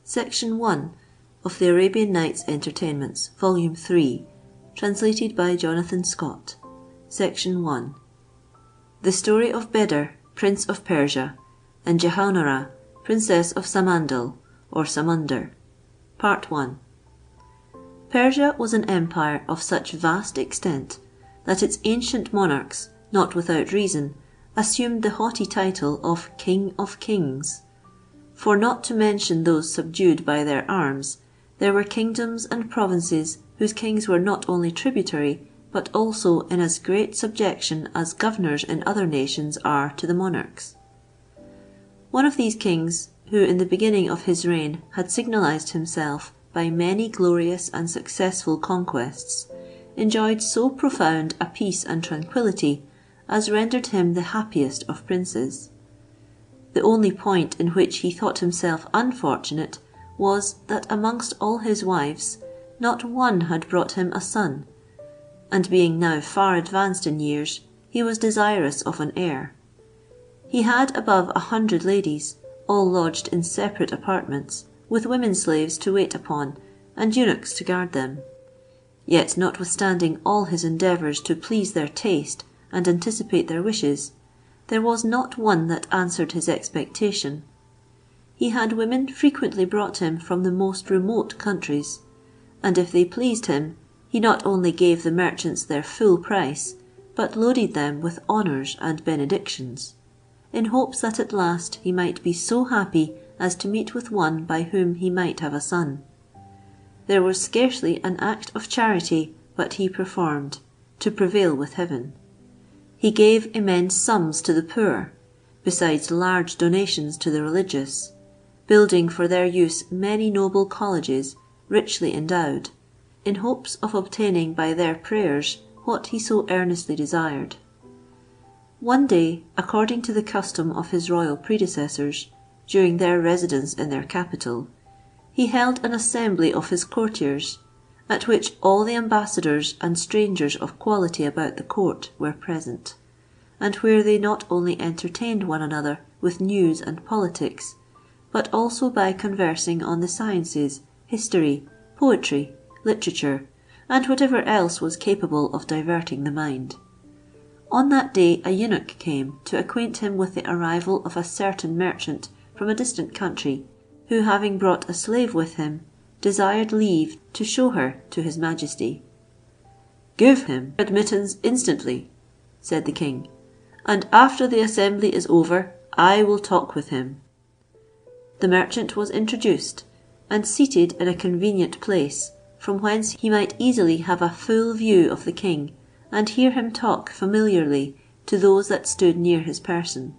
Section 1 of the Arabian Nights Entertainments, Volume 3, translated by Jonathan Scott. Section 1. The Story of Bedr, Prince of Persia, and Jehounara, Princess of Samandal, or Samandar. Part 1. Persia was an empire of such vast extent that its ancient monarchs, not without reason, assumed the haughty title of King of Kings. For not to mention those subdued by their arms, there were kingdoms and provinces whose kings were not only tributary, but also in as great subjection as governors in other nations are to the monarchs. One of these kings, who in the beginning of his reign had signalized himself by many glorious and successful conquests, enjoyed so profound a peace and tranquillity as rendered him the happiest of princes. The only point in which he thought himself unfortunate was, that amongst all his wives, not one had brought him a son, and being now far advanced in years, he was desirous of an heir. He had above 100 ladies, all lodged in separate apartments, with women slaves to wait upon, and eunuchs to guard them. Yet notwithstanding all his endeavours to please their taste and anticipate their wishes, there was not one that answered his expectation. He had women frequently brought him from the most remote countries, and if they pleased him, he not only gave the merchants their full price, but loaded them with honours and benedictions, in hopes that at last he might be so happy as to meet with one by whom he might have a son. There was scarcely an act of charity but he performed, to prevail with heaven. He gave immense sums to the poor, besides large donations to the religious, building for their use many noble colleges, richly endowed, in hopes of obtaining by their prayers what he so earnestly desired. One day, according to the custom of his royal predecessors, during their residence in their capital, he held an assembly of his courtiers, at which all the ambassadors and strangers of quality about the court were present, and where they not only entertained one another with news and politics, but also by conversing on the sciences, history, poetry, literature, and whatever else was capable of diverting the mind. On that day a eunuch came to acquaint him with the arrival of a certain merchant from a distant country, who, having brought a slave with him, desired leave to show her to his majesty. "Give him admittance instantly," said the king, "and after the assembly is over, I will talk with him." The merchant was introduced, and seated in a convenient place, from whence he might easily have a full view of the king, and hear him talk familiarly to those that stood near his person.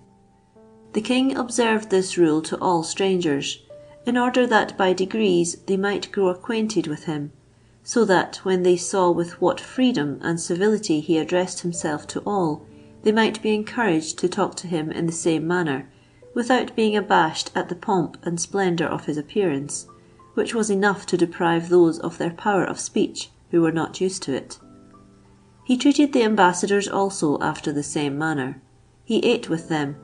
The king observed this rule to all strangers, in order that by degrees they might grow acquainted with him, so that when they saw with what freedom and civility he addressed himself to all, they might be encouraged to talk to him in the same manner, without being abashed at the pomp and splendour of his appearance, which was enough to deprive those of their power of speech who were not used to it. He treated the ambassadors also after the same manner. He ate with them,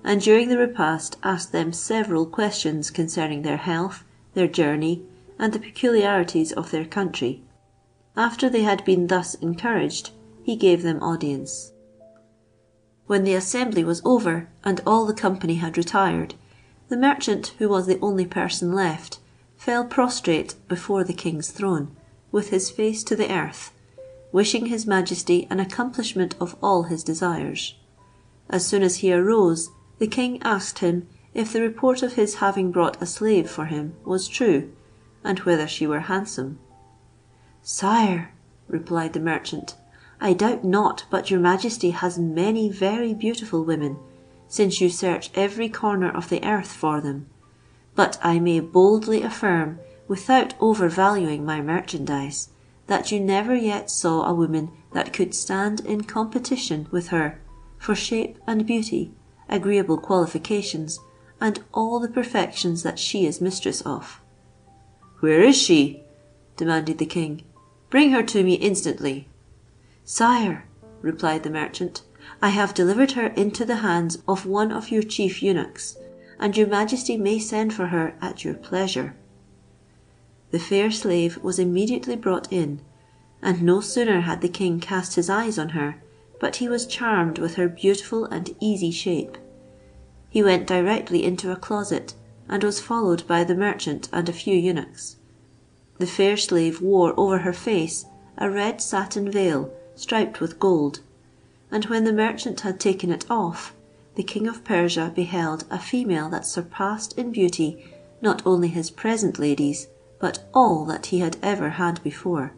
and during the repast asked them several questions concerning their health, their journey, and the peculiarities of their country. After they had been thus encouraged, he gave them audience. When the assembly was over, and all the company had retired, the merchant, who was the only person left, fell prostrate before the king's throne, with his face to the earth, wishing his majesty an accomplishment of all his desires. As soon as he arose, the king asked him if the report of his having brought a slave for him was true, and whether she were handsome. "Sire," replied the merchant, "I doubt not but your majesty has many very beautiful women, since you search every corner of the earth for them. But I may boldly affirm, without overvaluing my merchandise, that you never yet saw a woman that could stand in competition with her for shape and beauty, agreeable qualifications, and all the perfections that she is mistress of." "Where is she?" demanded the king. "Bring her to me instantly." "Sire," replied the merchant, I have delivered her into the hands of one of your chief eunuchs, and your majesty may send for her at your pleasure." The fair slave was immediately brought in, and no sooner had the king cast his eyes on her, but he was charmed with her beautiful and easy shape. He went directly into a closet, and was followed by the merchant and a few eunuchs. The fair slave wore over her face a red satin veil striped with gold, and when the merchant had taken it off, the king of Persia beheld a female that surpassed in beauty not only his present ladies, but all that he had ever had before.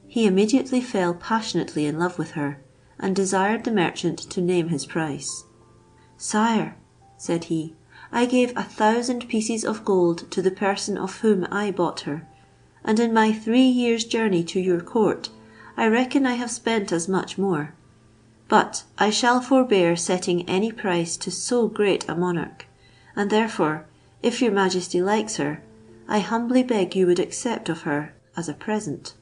He immediately fell passionately in love with her, and desired the merchant to name his price. "Sire," said he, "I gave 1,000 pieces of gold to the person of whom I bought her, and in my 3 years' journey to your court, I reckon I have spent as much more. But I shall forbear setting any price to so great a monarch, and therefore, if your majesty likes her, I humbly beg you would accept of her as a present."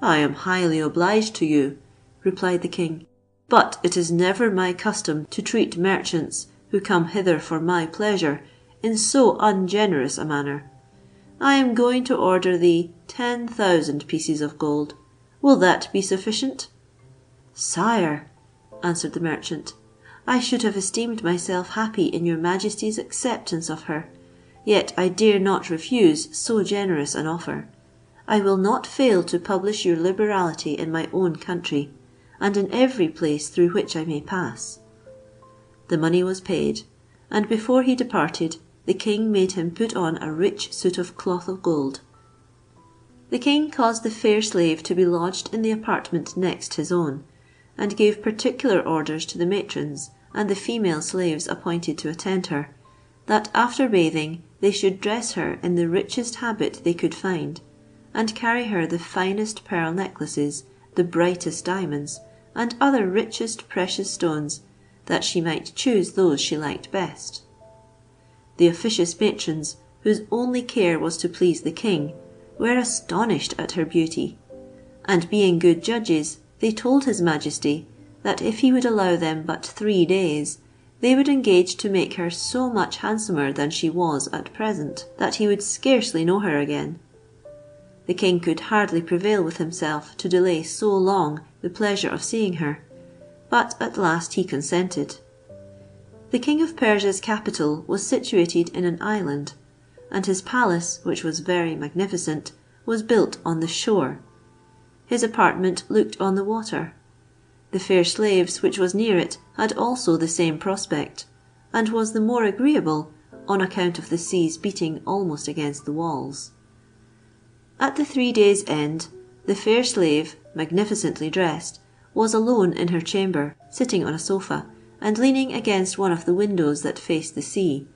"I am highly obliged to you," replied the king, "but it is never my custom to treat merchants who come hither for my pleasure in so ungenerous a manner. I am going to order thee 10,000 pieces of gold. Will that be sufficient?" "Sire," answered the merchant, "I should have esteemed myself happy in your majesty's acceptance of her, yet I dare not refuse so generous an offer. I will not fail to publish your liberality in my own country, and in every place through which I may pass." The money was paid, and before he departed, the king made him put on a rich suit of cloth of gold. The king caused the fair slave to be lodged in the apartment next his own, and gave particular orders to the matrons and the female slaves appointed to attend her, that after bathing they should dress her in the richest habit they could find, and carry her the finest pearl necklaces, the brightest diamonds, and other richest precious stones, that she might choose those she liked best. The officious matrons, whose only care was to please the king, were astonished at her beauty, and being good judges, they told his majesty that if he would allow them but 3 days, they would engage to make her so much handsomer than she was at present, that he would scarcely know her again. The king could hardly prevail with himself to delay so long the pleasure of seeing her, but at last he consented. The king of Persia's capital was situated in an island, and his palace, which was very magnificent, was built on the shore. His apartment looked on the water. The fair slave's, which was near it, had also the same prospect, and was the more agreeable on account of the seas beating almost against the walls. At the 3 days' end, the fair slave, magnificently dressed, was alone in her chamber, sitting on a sofa, and leaning against one of the windows that faced the sea,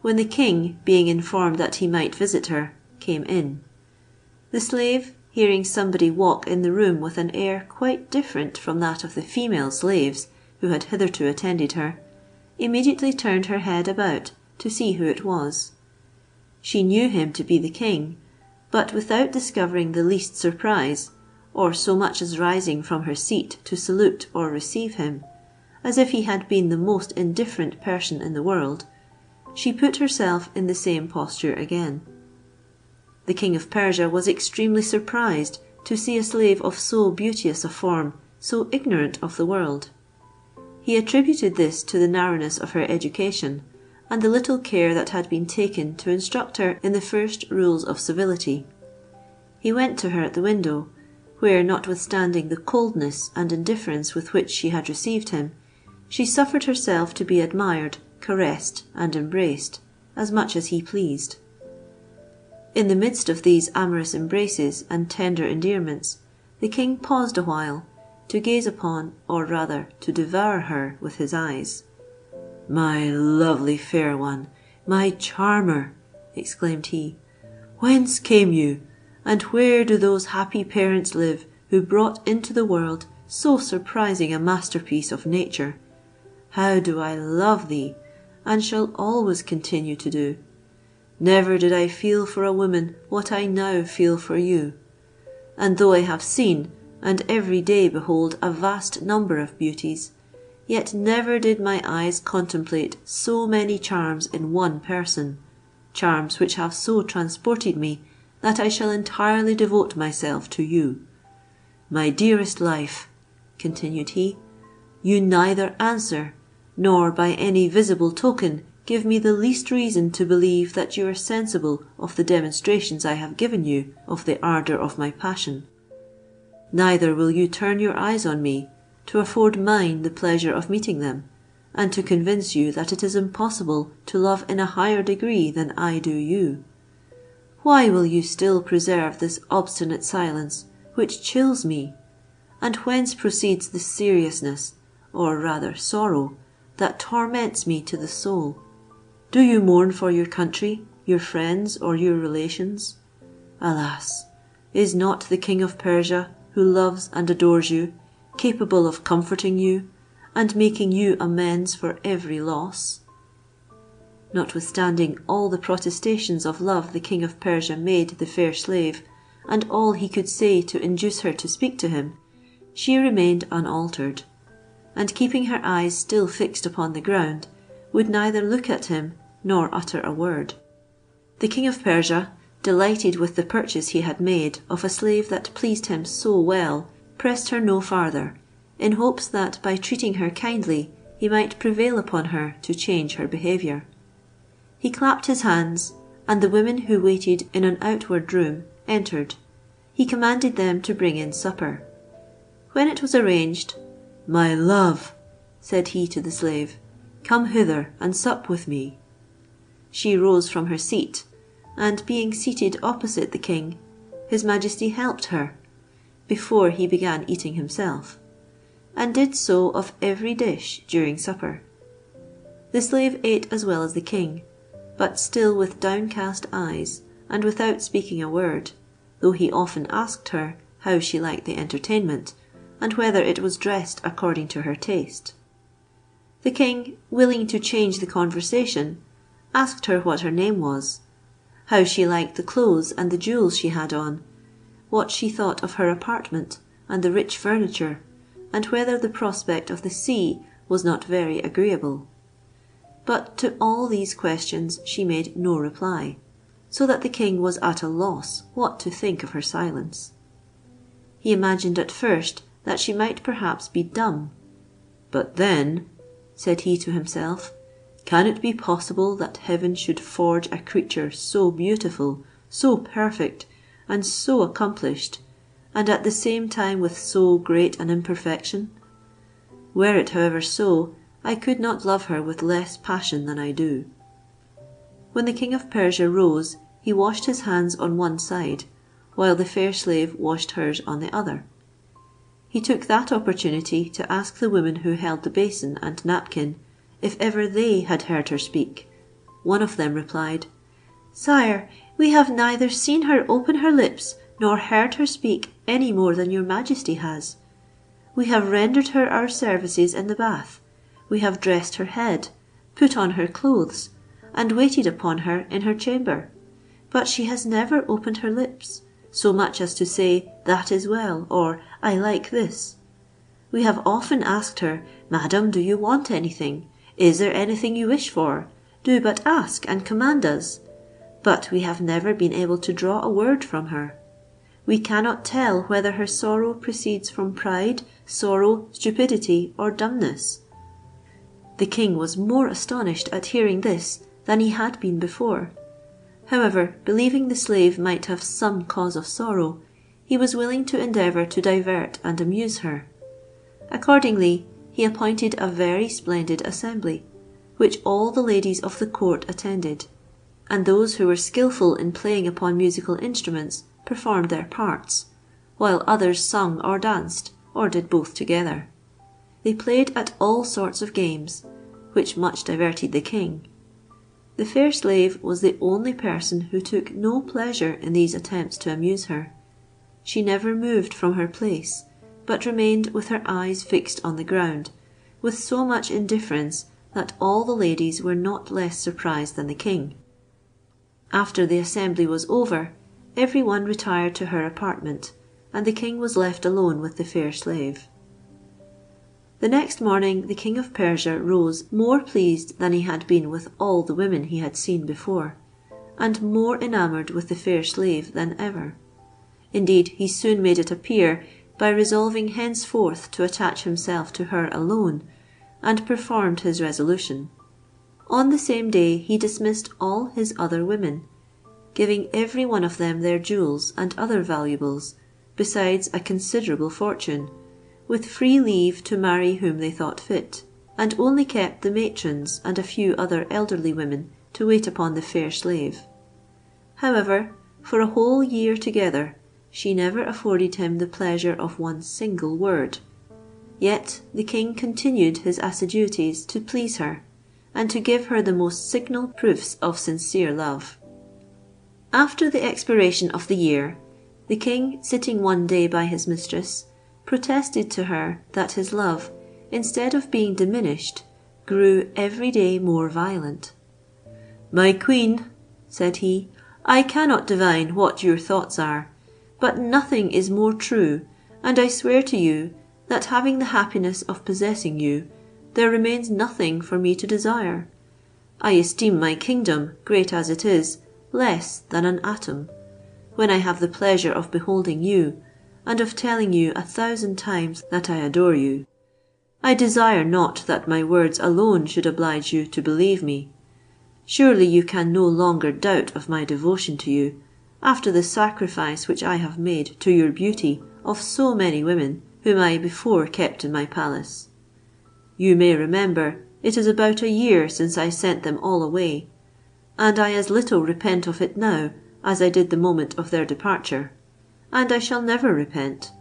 when the king, being informed that he might visit her, came in. The slave, hearing somebody walk in the room with an air quite different from that of the female slaves who had hitherto attended her, immediately turned her head about to see who it was. She knew him to be the king, but without discovering the least surprise, or so much as rising from her seat to salute or receive him, as if he had been the most indifferent person in the world, she put herself in the same posture again. The king of Persia was extremely surprised to see a slave of so beauteous a form so ignorant of the world. He attributed this to the narrowness of her education, and the little care that had been taken to instruct her in the first rules of civility. He went to her at the window, where, notwithstanding the coldness and indifference with which she had received him, she suffered herself to be admired, caressed, and embraced, as much as he pleased. In the midst of these amorous embraces and tender endearments, the king paused a while, to gaze upon, or rather to devour her with his eyes. "My lovely fair one, my charmer!" exclaimed he, "whence came you, and where do those happy parents live who brought into the world so surprising a masterpiece of nature? How do I love thee, and shall always continue to do! Never did I feel for a woman what I now feel for you, and though I have seen, and every day behold a vast number of beauties, yet never did my eyes contemplate so many charms in one person, charms which have so transported me that I shall entirely devote myself to you. My dearest life," continued he, "you neither answer, nor by any visible token give me the least reason to believe that you are sensible of the demonstrations I have given you of the ardour of my passion. Neither will you turn your eyes on me, to afford mine the pleasure of meeting them, and to convince you that it is impossible to love in a higher degree than I do you. Why will you still preserve this obstinate silence, which chills me? And whence proceeds the seriousness, or rather sorrow, that torments me to the soul? Do you mourn for your country, your friends, or your relations? Alas! is not the King of Persia, who loves and adores you, capable of comforting you, and making you amends for every loss?" Notwithstanding all the protestations of love the King of Persia made the fair slave, and all he could say to induce her to speak to him, she remained unaltered, and keeping her eyes still fixed upon the ground, would neither look at him nor utter a word. The King of Persia, delighted with the purchase he had made of a slave that pleased him so well, pressed her no farther, in hopes that by treating her kindly he might prevail upon her to change her behaviour. He clapped his hands, and the women who waited in an outward room entered. He commanded them to bring in supper. When it was arranged, "My love," said he to the slave, "come hither and sup with me." She rose from her seat, and being seated opposite the king, his majesty helped her, before he began eating himself, and did so of every dish during supper. The slave ate as well as the king, but still with downcast eyes, and without speaking a word, though he often asked her how she liked the entertainment, and whether it was dressed according to her taste. The king, willing to change the conversation, asked her what her name was, how she liked the clothes and the jewels she had on, what she thought of her apartment and the rich furniture, and whether the prospect of the sea was not very agreeable. But to all these questions she made no reply, so that the king was at a loss what to think of her silence. He imagined at first that she might perhaps be dumb. "But then," said he to himself, "can it be possible that heaven should forge a creature so beautiful, so perfect, and so accomplished, and at the same time with so great an imperfection? Were it, however, so, I could not love her with less passion than I do." When the King of Persia rose, he washed his hands on one side, while the fair slave washed hers on the other. He took that opportunity to ask the woman who held the basin and napkin if ever they had heard her speak. One of them replied, "Sire, we have neither seen her open her lips nor heard her speak any more than your majesty has. We have rendered her our services in the bath, we have dressed her head, put on her clothes, and waited upon her in her chamber, but she has never opened her lips, so much as to say, 'That is well,' or 'I like this.' We have often asked her, 'Madam, do you want anything? Is there anything you wish for? Do but ask and command us.' But we have never been able to draw a word from her. We cannot tell whether her sorrow proceeds from pride, sorrow, stupidity, or dumbness." The king was more astonished at hearing this than he had been before. However, believing the slave might have some cause of sorrow, he was willing to endeavour to divert and amuse her. Accordingly, he appointed a very splendid assembly, which all the ladies of the court attended, and those who were skilful in playing upon musical instruments performed their parts, while others sung or danced, or did both together. They played at all sorts of games, which much diverted the king. The fair slave was the only person who took no pleasure in these attempts to amuse her. She never moved from her place, but remained with her eyes fixed on the ground, with so much indifference that all the ladies were not less surprised than the king. After the assembly was over, every one retired to her apartment, and the king was left alone with the fair slave. The next morning the king of Persia rose more pleased than he had been with all the women he had seen before, and more enamoured with the fair slave than ever. Indeed, he soon made it appear by resolving henceforth to attach himself to her alone, and performed his resolution. On the same day he dismissed all his other women, giving every one of them their jewels and other valuables, besides a considerable fortune, with free leave to marry whom they thought fit, and only kept the matrons and a few other elderly women to wait upon the fair slave. However, for a whole year together, she never afforded him the pleasure of one single word. Yet the king continued his assiduities to please her, and to give her the most signal proofs of sincere love. After the expiration of the year, the king, sitting one day by his mistress, protested to her that his love, instead of being diminished, grew every day more violent. "My queen," said he, "I cannot divine what your thoughts are, but nothing is more true, and I swear to you, that having the happiness of possessing you, there remains nothing for me to desire. I esteem my kingdom, great as it is, less than an atom, when I have the pleasure of beholding you, and of telling you 1,000 times that I adore you. I desire not that my words alone should oblige you to believe me. Surely you can no longer doubt of my devotion to you, after the sacrifice which I have made to your beauty of so many women, whom I before kept in my palace. You may remember, it is about a year since I sent them all away, and I as little repent of it now as I did the moment of their departure, and I shall never repent.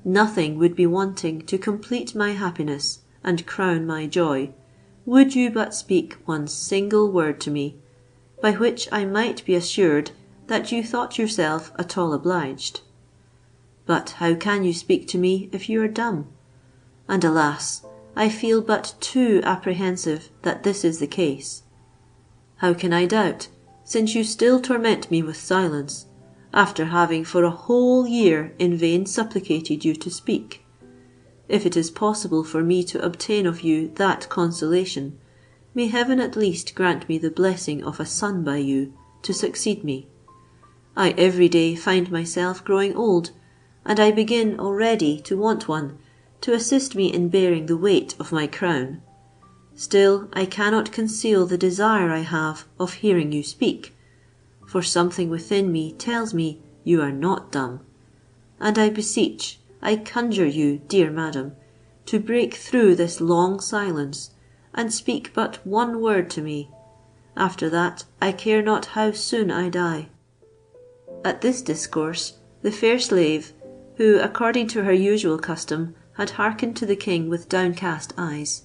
Nothing would be wanting to complete my happiness and crown my joy, would you but speak one single word to me, by which I might be assured that you thought yourself at all obliged. But how can you speak to me if you are dumb? And alas, I feel but too apprehensive that this is the case. How can I doubt, since you still torment me with silence, after having for a whole year in vain supplicated you to speak? If it is possible for me to obtain of you that consolation, may heaven at least grant me the blessing of a son by you, to succeed me. I every day find myself growing old, and I begin already to want one, to assist me in bearing the weight of my crown. Still I cannot conceal the desire I have of hearing you speak, for something within me tells me you are not dumb, and I beseech, I conjure you, dear madam, to break through this long silence, and speak but one word to me. After that I care not how soon I die." At this discourse, the fair slave, who, according to her usual custom, had hearkened to the king with downcast eyes,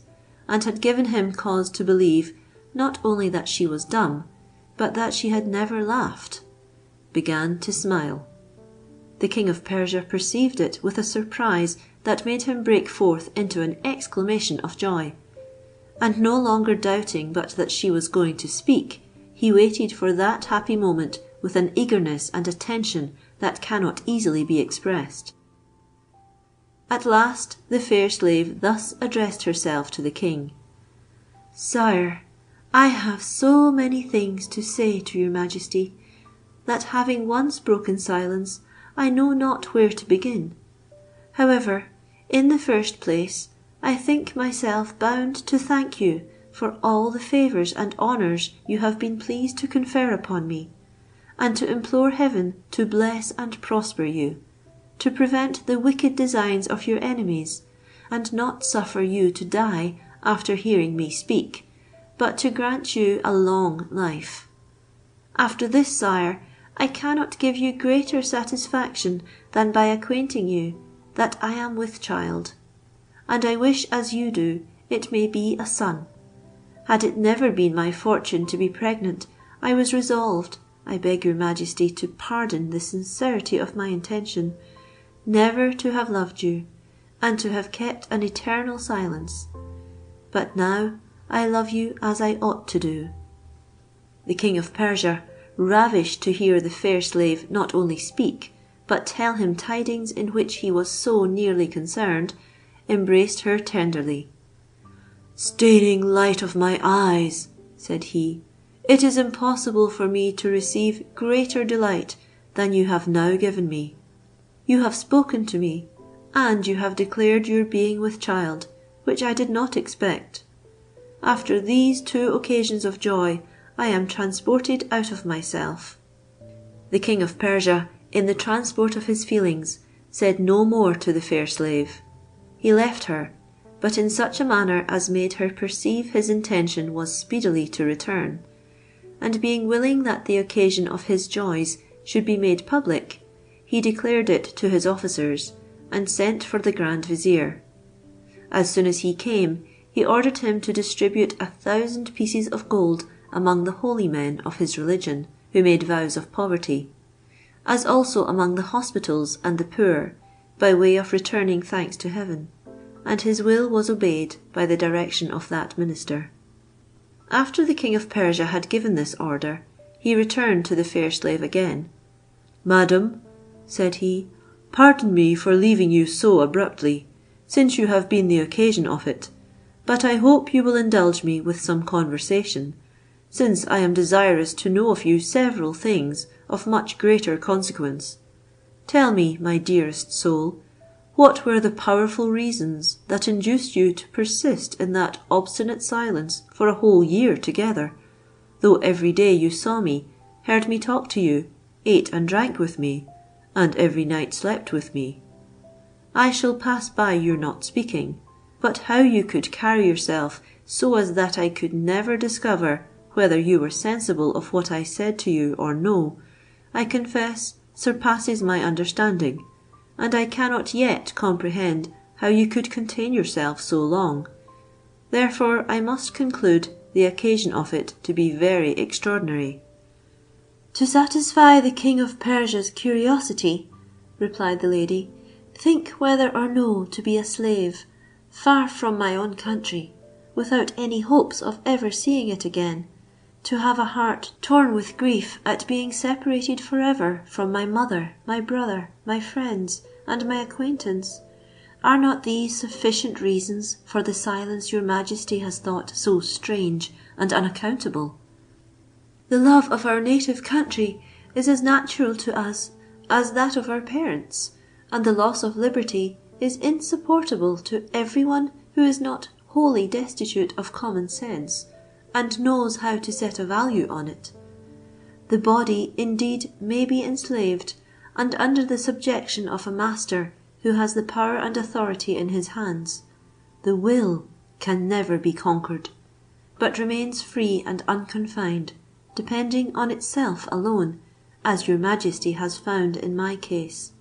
and had given him cause to believe not only that she was dumb, but that she had never laughed, began to smile. The king of Persia perceived it with a surprise that made him break forth into an exclamation of joy, and no longer doubting but that she was going to speak, he waited for that happy moment with an eagerness and attention that cannot easily be expressed. At last the fair slave thus addressed herself to the king: "Sire, I have so many things to say to your majesty, that having once broken silence, I know not where to begin. However, in the first place, I think myself bound to thank you for all the favours and honours you have been pleased to confer upon me, and to implore heaven to bless and prosper you, to prevent the wicked designs of your enemies, and not suffer you to die after hearing me speak, but to grant you a long life. After this, sire, I cannot give you greater satisfaction than by acquainting you that I am with child, and I wish, as you do, it may be a son. Had it never been my fortune to be pregnant, I was resolved, I beg your majesty to pardon the sincerity of my intention, never to have loved you, and to have kept an eternal silence. But now I love you as I ought to do." The king of Persia, ravished to hear the fair slave not only speak, but tell him tidings in which he was so nearly concerned, embraced her tenderly. "Staining light of my eyes," said he, "it is impossible for me to receive greater delight than you have now given me. You have spoken to me, and you have declared your being with child, which I did not expect. After these 2 occasions of joy, I am transported out of myself." The King of Persia, in the transport of his feelings, said no more to the fair slave. He left her, but in such a manner as made her perceive his intention was speedily to return, and being willing that the occasion of his joys should be made public, he declared it to his officers, and sent for the Grand Vizier. As soon as he came, he ordered him to distribute 1,000 pieces of gold among the holy men of his religion, who made vows of poverty, as also among the hospitals and the poor, by way of returning thanks to heaven, and his will was obeyed by the direction of that minister. After the King of Persia had given this order, he returned to the fair slave again. "Madam," said he, "pardon me for leaving you so abruptly, since you have been the occasion of it, but I hope you will indulge me with some conversation, since I am desirous to know of you several things of much greater consequence. Tell me, my dearest soul, what were the powerful reasons that induced you to persist in that obstinate silence for a whole year together, though every day you saw me, heard me talk to you, ate and drank with me, and every night slept with me? I shall pass by your not speaking, but how you could carry yourself so as that I could never discover whether you were sensible of what I said to you or no, I confess surpasses my understanding, and I cannot yet comprehend how you could contain yourself so long. Therefore I must conclude the occasion of it to be very extraordinary." "To satisfy the King of Persia's curiosity," replied the lady, "think whether or no to be a slave, far from my own country, without any hopes of ever seeing it again, to have a heart torn with grief at being separated for ever from my mother, my brother, my friends, and my acquaintance, are not these sufficient reasons for the silence your majesty has thought so strange and unaccountable? The love of our native country is as natural to us as that of our parents, and the loss of liberty is insupportable to every one who is not wholly destitute of common sense, and knows how to set a value on it. The body indeed may be enslaved, and under the subjection of a master who has the power and authority in his hands. The will can never be conquered, but remains free and unconfined, depending on itself alone, as your majesty has found in my case.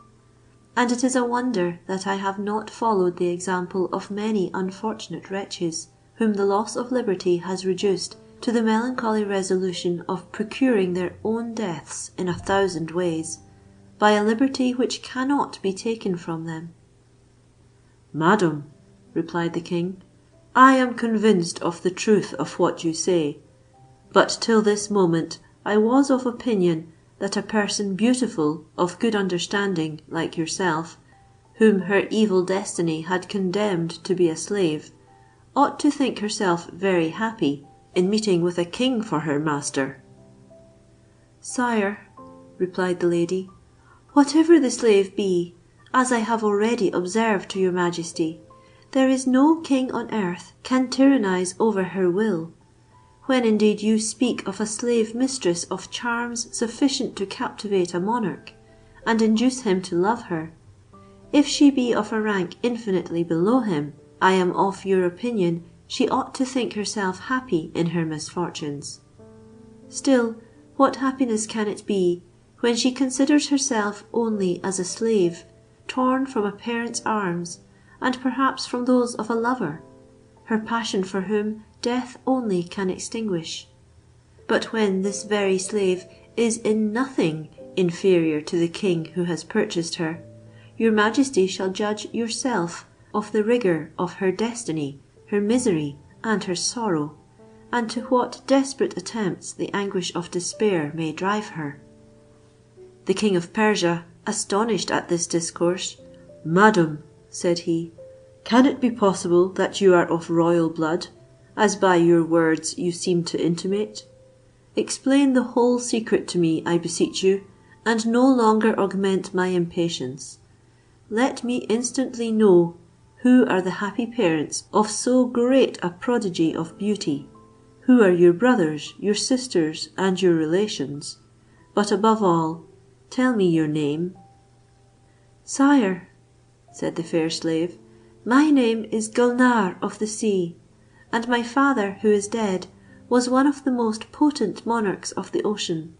And it is a wonder that I have not followed the example of many unfortunate wretches, whom the loss of liberty has reduced to the melancholy resolution of procuring their own deaths in 1,000 ways, by a liberty which cannot be taken from them." "Madam," replied the king, "I am convinced of the truth of what you say, but till this moment I was of opinion that a person beautiful, of good understanding, like yourself, whom her evil destiny had condemned to be a slave, ought to think herself very happy in meeting with a king for her master." "Sire," replied the lady, "whatever the slave be, as I have already observed to your majesty, there is no king on earth can tyrannize over her will. When indeed you speak of a slave mistress of charms sufficient to captivate a monarch, and induce him to love her, if she be of a rank infinitely below him, I am of your opinion she ought to think herself happy in her misfortunes. Still, what happiness can it be, when she considers herself only as a slave, torn from a parent's arms, and perhaps from those of a lover, her passion for whom death only can extinguish? But when this very slave is in nothing inferior to the king who has purchased her, your majesty shall judge yourself of the rigour of her destiny, her misery, and her sorrow, and to what desperate attempts the anguish of despair may drive her." The King of Persia, Astonished at this discourse, "Madam," said he, "can it be possible that you are of royal blood, as by your words you seem to intimate? Explain the whole secret to me, I beseech you, and no longer augment my impatience. Let me instantly know who are the happy parents of so great a prodigy of beauty, who are your brothers, your sisters, and your relations, but above all, tell me your name." "Sire," said the fair slave, "my name is Gulnare of the sea, and my father, who is dead, was one of the most potent monarchs of the ocean.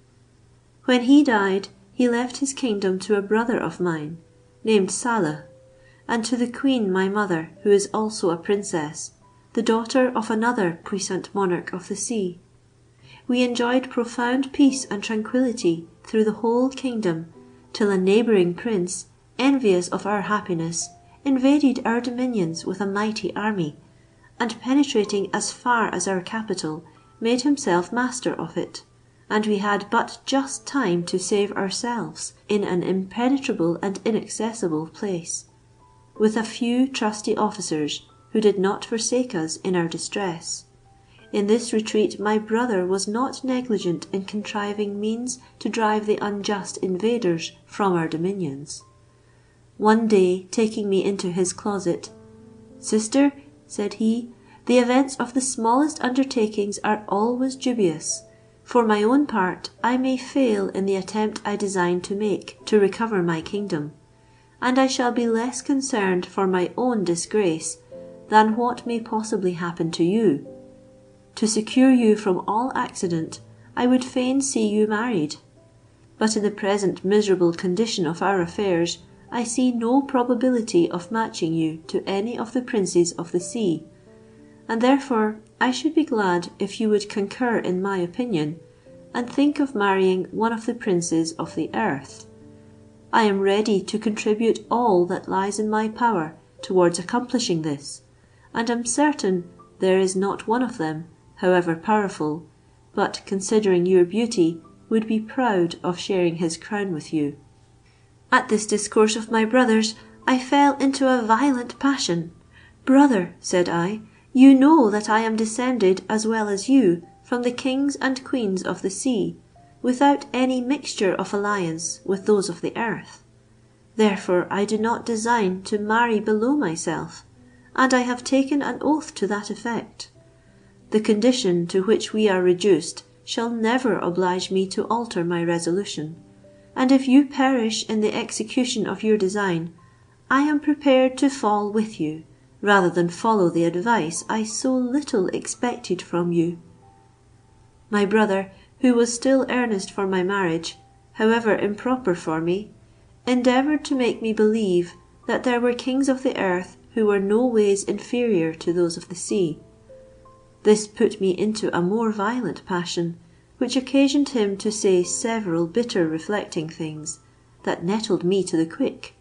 When he died, he left his kingdom to a brother of mine, named Saleh, and to the queen my mother, who is also a princess, the daughter of another puissant monarch of the sea. We enjoyed profound peace and tranquillity through the whole kingdom, till a neighbouring prince, envious of our happiness, invaded our dominions with a mighty army, and penetrating as far as our capital, made himself master of it, and we had but just time to save ourselves in an impenetrable and inaccessible place, with a few trusty officers, who did not forsake us in our distress. In this retreat my brother was not negligent in contriving means to drive the unjust invaders from our dominions. One day, taking me into his closet, 'Sister,' said he, 'the events of the smallest undertakings are always dubious. For my own part, I may fail in the attempt I design to make to recover my kingdom, and I shall be less concerned for my own disgrace than what may possibly happen to you. To secure you from all accident, I would fain see you married. But in the present miserable condition of our affairs, I see no probability of matching you to any of the princes of the sea, and therefore I should be glad if you would concur in my opinion, and think of marrying one of the princes of the earth. I am ready to contribute all that lies in my power towards accomplishing this, and am certain there is not one of them, however powerful, but considering your beauty, would be proud of sharing his crown with you.' At this discourse of my brother's, I fell into a violent passion. 'Brother,' said I, 'you know that I am descended, as well as you, from the kings and queens of the sea, without any mixture of alliance with those of the earth. Therefore I do not design to marry below myself, and I have taken an oath to that effect. The condition to which we are reduced shall never oblige me to alter my resolution, and if you perish in the execution of your design, I am prepared to fall with you, rather than follow the advice I so little expected from you.' My brother, who was still earnest for my marriage, however improper for me, endeavoured to make me believe that there were kings of the earth who were no ways inferior to those of the sea. This put me into a more violent passion, which occasioned him to say several bitter reflecting things, that nettled me to the quick.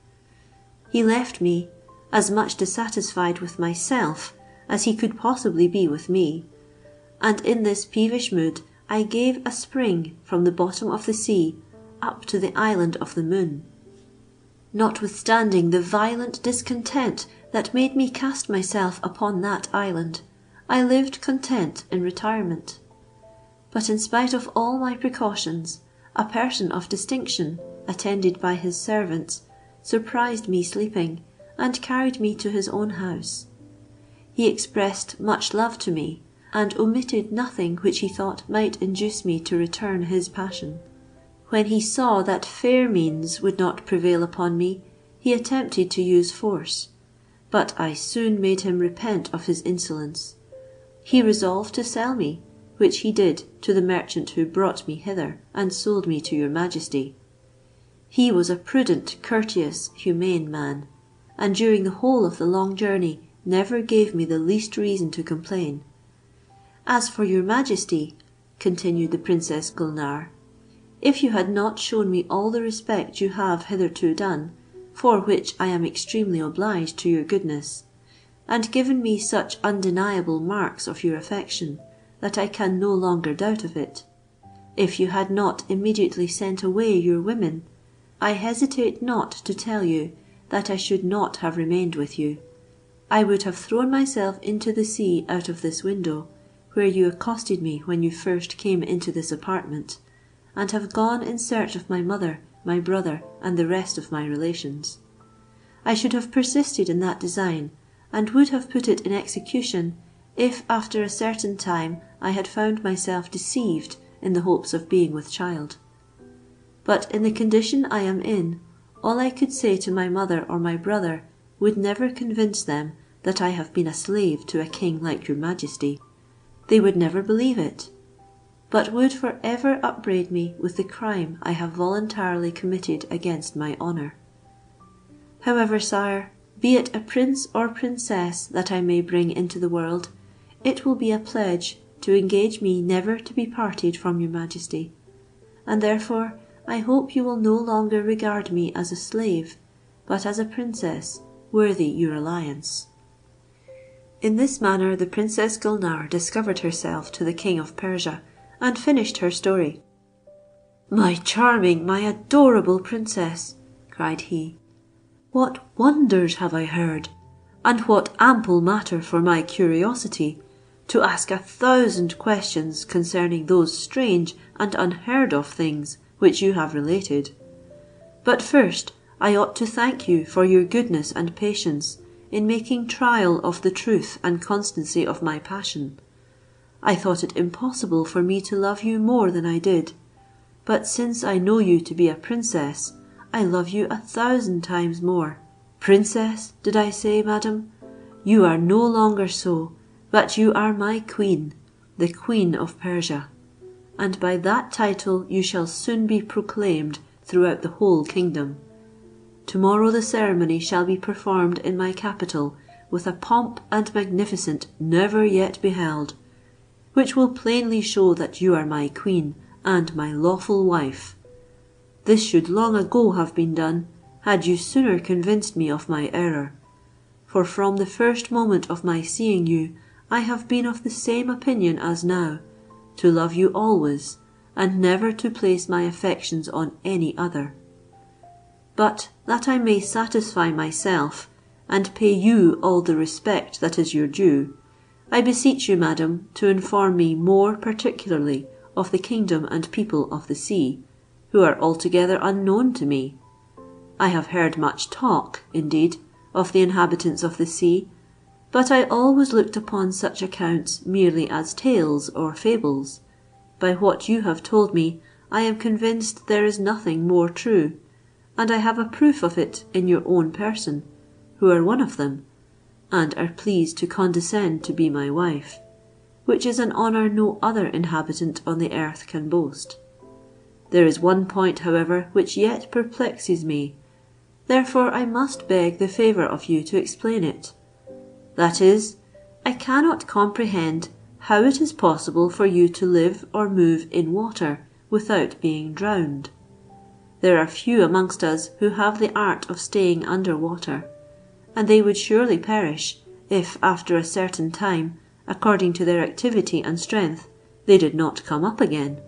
He left me, as much dissatisfied with myself as he could possibly be with me, and in this peevish mood I gave a spring from the bottom of the sea up to the island of the moon. Notwithstanding the violent discontent that made me cast myself upon that island, I lived content in retirement. But in spite of all my precautions, a person of distinction, attended by his servants, surprised me sleeping, and carried me to his own house. He expressed much love to me, and omitted nothing which he thought might induce me to return his passion. When he saw that fair means would not prevail upon me, he attempted to use force, but I soon made him repent of his insolence. He resolved to sell me, which he did to the merchant who brought me hither, and sold me to your majesty. He was a prudent, courteous, humane man, and during the whole of the long journey never gave me the least reason to complain. As for your majesty, continued the Princess Gulnare, if you had not shown me all the respect you have hitherto done, for which I am extremely obliged to your goodness, and given me such undeniable marks of your affection, that I can no longer doubt of it, if you had not immediately sent away your women, I hesitate not to tell you that I should not have remained with you. I would have thrown myself into the sea out of this window, where you accosted me when you first came into this apartment, and have gone in search of my mother, my brother, and the rest of my relations. I should have persisted in that design, and would have put it in execution, if after a certain time I had found myself deceived in the hopes of being with child. But in the condition I am in, all I could say to my mother or my brother would never convince them that I have been a slave to a king like your majesty. They would never believe it, but would for ever upbraid me with the crime I have voluntarily committed against my honour. However, sire, be it a prince or princess that I may bring into the world, it will be a pledge to engage me never to be parted from your majesty, and therefore I hope you will no longer regard me as a slave, but as a princess worthy your alliance." In this manner the Princess Gulnare discovered herself to the King of Persia, and finished her story. "My charming, my adorable princess," cried he, "what wonders have I heard, and what ample matter for my curiosity, to ask 1,000 questions concerning those strange and unheard of things which you have related. But first I ought to thank you for your goodness and patience in making trial of the truth and constancy of my passion. I thought it impossible for me to love you more than I did, but since I know you to be a princess, I love you 1,000 times more. Princess, did I say, madam? You are no longer so, but you are my queen, the Queen of Persia, and by that title you shall soon be proclaimed throughout the whole kingdom. Tomorrow the ceremony shall be performed in my capital with a pomp and magnificence never yet beheld, which will plainly show that you are my queen and my lawful wife. This should long ago have been done, had you sooner convinced me of my error, for from the first moment of my seeing you, I have been of the same opinion as now, to love you always, and never to place my affections on any other. But that I may satisfy myself, and pay you all the respect that is your due, I beseech you, madam, to inform me more particularly of the kingdom and people of the sea, who are altogether unknown to me. I have heard much talk, indeed, of the inhabitants of the sea, but I always looked upon such accounts merely as tales or fables. By what you have told me, I am convinced there is nothing more true, and I have a proof of it in your own person, who are one of them, and are pleased to condescend to be my wife, which is an honour no other inhabitant on the earth can boast. There is one point, however, which yet perplexes me, therefore I must beg the favour of you to explain it. That is, I cannot comprehend how it is possible for you to live or move in water without being drowned. There are few amongst us who have the art of staying under water, and they would surely perish, if after a certain time, according to their activity and strength, they did not come up again."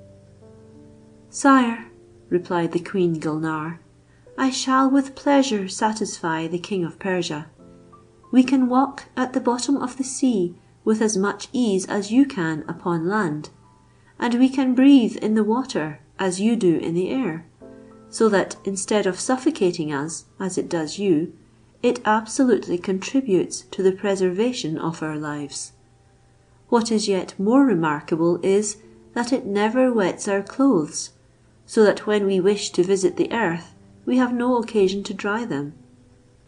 "Sire," replied the Queen Gulnare, "I shall with pleasure satisfy the King of Persia. We can walk at the bottom of the sea with as much ease as you can upon land, and we can breathe in the water as you do in the air, so that instead of suffocating us, as it does you, it absolutely contributes to the preservation of our lives. What is yet more remarkable is, that it never wets our clothes, so that when we wish to visit the earth, we have no occasion to dry them.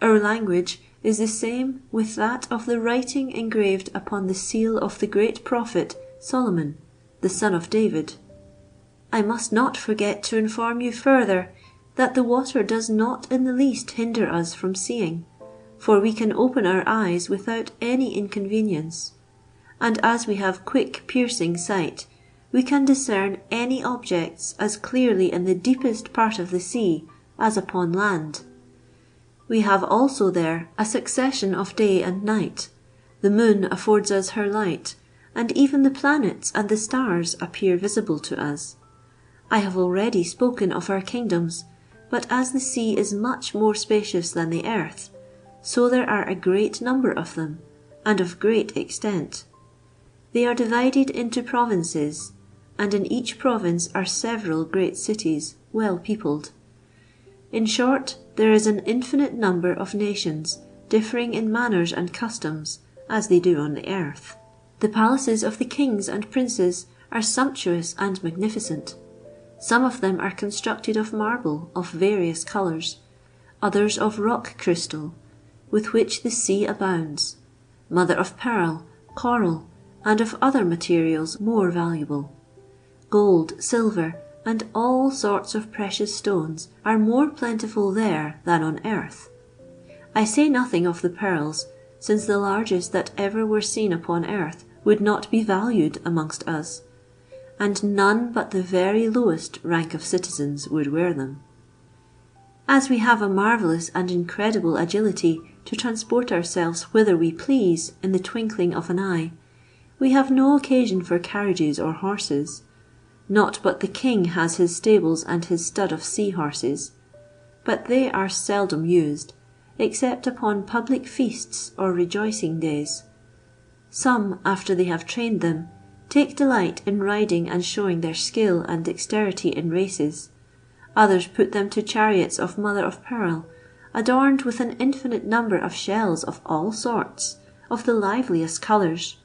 Our language is the same with that of the writing engraved upon the seal of the great prophet Solomon, the son of David. I must not forget to inform you further, that the water does not in the least hinder us from seeing, for we can open our eyes without any inconvenience, and as we have quick piercing sight, we can discern any objects as clearly in the deepest part of the sea as upon land. We have also there a succession of day and night, the moon affords us her light, and even the planets and the stars appear visible to us. I have already spoken of our kingdoms, But as the sea is much more spacious than the earth, so there are a great number of them, and of great extent. They are divided into provinces, and in each province are several great cities, well peopled. In short, there is an infinite number of nations, differing in manners and customs, as they do on the earth. The palaces of the kings and princes are sumptuous and magnificent. Some of them are constructed of marble of various colours, others of rock crystal, with which the sea abounds, mother of pearl, coral, and of other materials more valuable. Gold, silver, and all sorts of precious stones are more plentiful there than on earth. I say nothing of the pearls, since the largest that ever were seen upon earth would not be valued amongst us, and none but the very lowest rank of citizens would wear them. As we have a marvellous and incredible agility to transport ourselves whither we please in the twinkling of an eye, we have no occasion for carriages or horses. Not but the king has his stables and his stud of sea horses, but they are seldom used, except upon public feasts or rejoicing days. Some, after they have trained them, take delight in riding and showing their skill and dexterity in races. Others put them to chariots of mother of pearl, adorned with an infinite number of shells of all sorts, of the liveliest colours.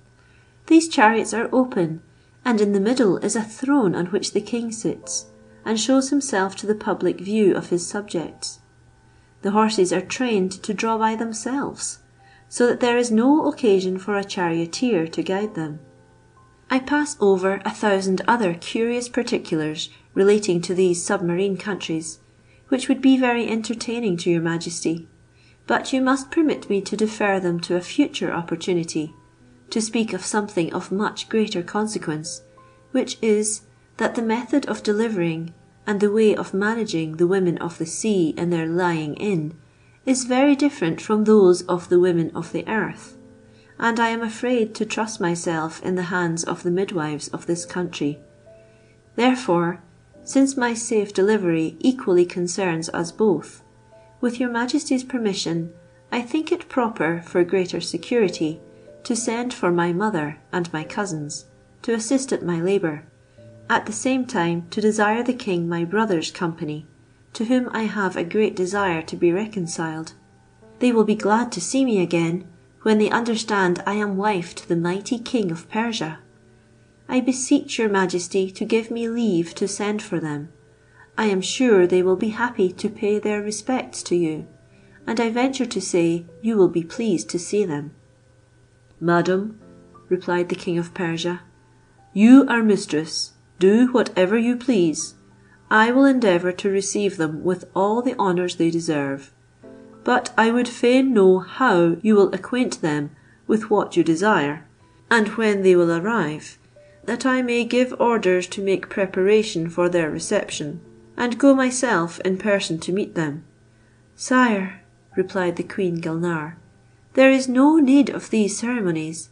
These chariots are open, and in the middle is a throne on which the king sits, and shows himself to the public view of his subjects. The horses are trained to draw by themselves, so that there is no occasion for a charioteer to guide them. I pass over 1,000 other curious particulars relating to these submarine countries, which would be very entertaining to your Majesty, but you must permit me to defer them to a future opportunity, to speak of something of much greater consequence, which is, that the method of delivering and the way of managing the women of the sea in their lying in is very different from those of the women of the earth, and I am afraid to trust myself in the hands of the midwives of this country. Therefore, since my safe delivery equally concerns us both, with your Majesty's permission, I think it proper, for greater security, to send for my mother and my cousins, to assist at my labour, at the same time to desire the king my brother's company, to whom I have a great desire to be reconciled. They will be glad to see me again, when they understand I am wife to the mighty king of Persia. I beseech your Majesty to give me leave to send for them. I am sure they will be happy to pay their respects to you, and I venture to say you will be pleased to see them." "Madam," replied the king of Persia, "you are mistress, do whatever you please. I will endeavour to receive them with all the honours they deserve. But I would fain know how you will acquaint them with what you desire, and when they will arrive, that I may give orders to make preparation for their reception, and go myself in person to meet them." "Sire," replied the Queen Gulnare, "there is no need of these ceremonies.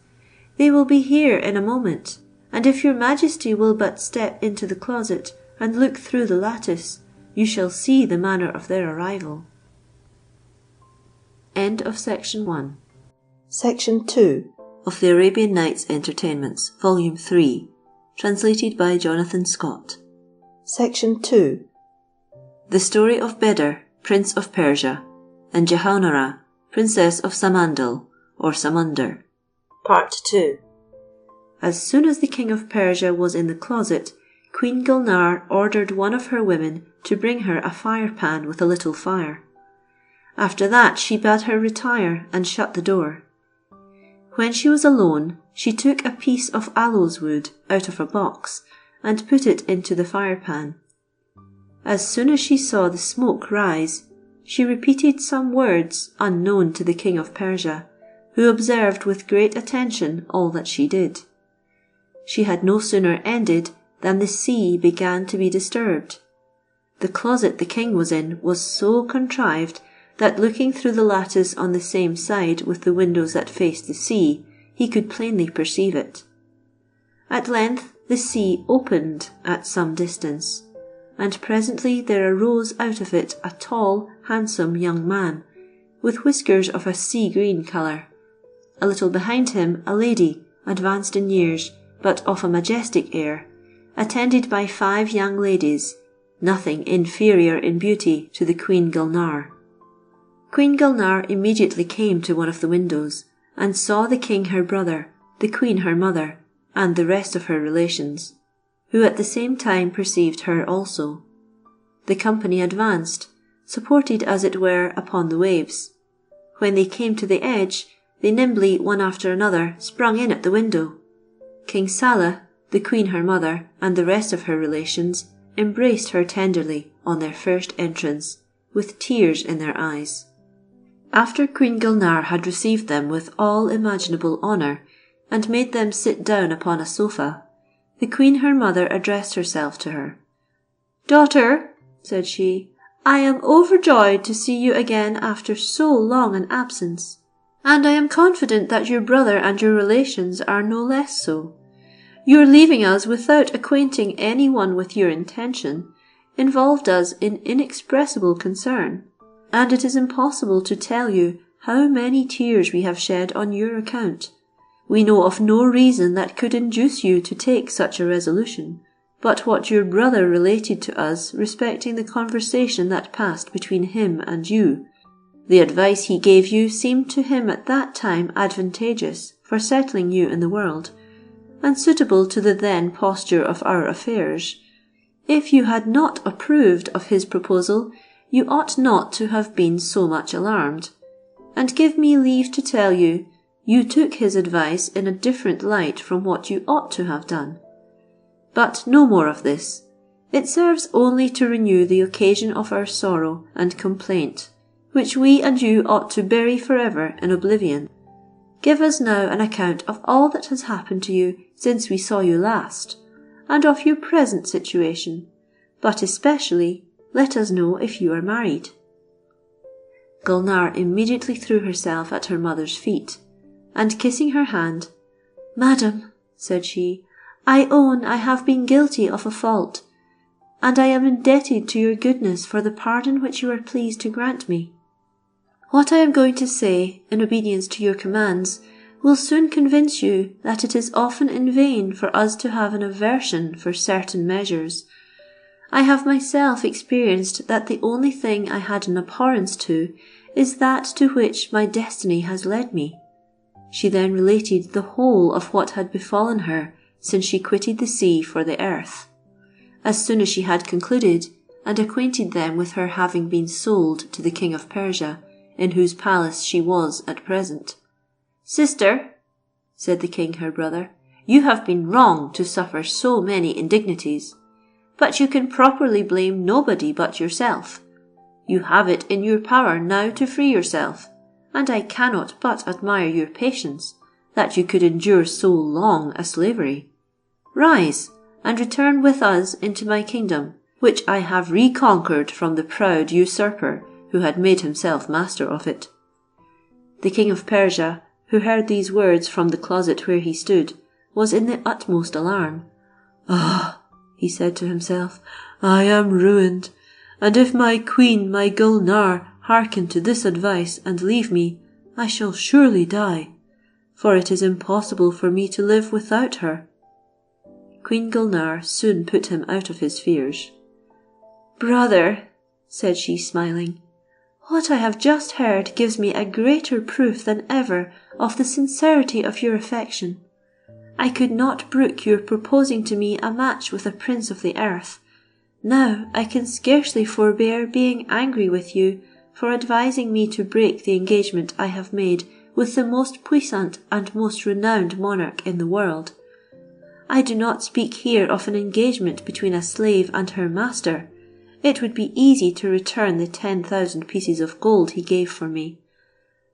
They will be here in a moment, and if your Majesty will but step into the closet and look through the lattice, you shall see the manner of their arrival." End of Section 1. Section 2 of the Arabian Nights Entertainments, Volume 3, translated by Jonathan Scott. Section 2. The Story of Bedr, Prince of Persia, and Jehounara, Princess of Samandal, or Samandar. Part 2. As soon as the king of Persia was in the closet, Queen Gulnare ordered one of her women to bring her a fire-pan with a little fire. After that she bade her retire and shut the door. When she was alone, she took a piece of aloes wood out of a box and put it into the fire-pan. As soon as she saw the smoke rise, she repeated some words unknown to the king of Persia, who observed with great attention all that she did. She had no sooner ended than the sea began to be disturbed. The closet the king was in was so contrived that, looking through the lattice on the same side with the windows that faced the sea, he could plainly perceive it. At length the sea opened at some distance, and presently there arose out of it a tall, handsome young man, with whiskers of a sea-green colour. A little behind him a lady, advanced in years, but of a majestic air, attended by 5 young ladies, nothing inferior in beauty to the Queen Gulnare. Queen Gulnare immediately came to one of the windows, and saw the king her brother, the queen her mother, and the rest of her relations, who at the same time perceived her also. The company advanced, supported as it were upon the waves. When they came to the edge, they nimbly one after another sprung in at the window. King Saleh, the queen her mother, and the rest of her relations embraced her tenderly on their first entrance, with tears in their eyes. After Queen Gulnare had received them with all imaginable honour, and made them sit down upon a sofa, the queen her mother addressed herself to her. "Daughter," said she, "I am overjoyed to see you again after so long an absence, and I am confident that your brother and your relations are no less so. Your leaving us without acquainting any one with your intention involved us in inexpressible concern, and it is impossible to tell you how many tears we have shed on your account. We know of no reason that could induce you to take such a resolution, but what your brother related to us respecting the conversation that passed between him and you. The advice he gave you seemed to him at that time advantageous for settling you in the world, and suitable to the then posture of our affairs. If you had not approved of his proposal, you ought not to have been so much alarmed, and give me leave to tell you, you took his advice in a different light from what you ought to have done. But no more of this. It serves only to renew the occasion of our sorrow and complaint, which we and you ought to bury forever in oblivion. Give us now an account of all that has happened to you since we saw you last, and of your present situation, but especially let us know if you are married." Gulnare immediately threw herself at her mother's feet, and kissing her hand, "Madam," said she, "I own I have been guilty of a fault, and I am indebted to your goodness for the pardon which you are pleased to grant me. What I am going to say, in obedience to your commands, will soon convince you that it is often in vain for us to have an aversion for certain measures. I have myself experienced that the only thing I had an abhorrence to is that to which my destiny has led me." She then related the whole of what had befallen her since she quitted the sea for the earth. As soon as she had concluded, and acquainted them with her having been sold to the king of Persia, in whose palace she was at present, "Sister," said the king her brother, "you have been wrong to suffer so many indignities, but you can properly blame nobody but yourself. You have it in your power now to free yourself, and I cannot but admire your patience, that you could endure so long a slavery. Rise, and return with us into my kingdom, which I have reconquered from the proud usurper who had made himself master of it." The king of Persia, who heard these words from the closet where he stood, was in the utmost alarm. "Ah," he said to himself, "I am ruined, and if my queen, my Gulnare, hearken to this advice and leave me, I shall surely die, for it is impossible for me to live without her." Queen Gulnare soon put him out of his fears. "Brother," said she, smiling, "what I have just heard gives me a greater proof than ever of the sincerity of your affection. I could not brook your proposing to me a match with a prince of the earth. Now I can scarcely forbear being angry with you for advising me to break the engagement I have made with the most puissant and most renowned monarch in the world. I do not speak here of an engagement between a slave and her master. It would be easy to return the 10,000 pieces of gold he gave for me.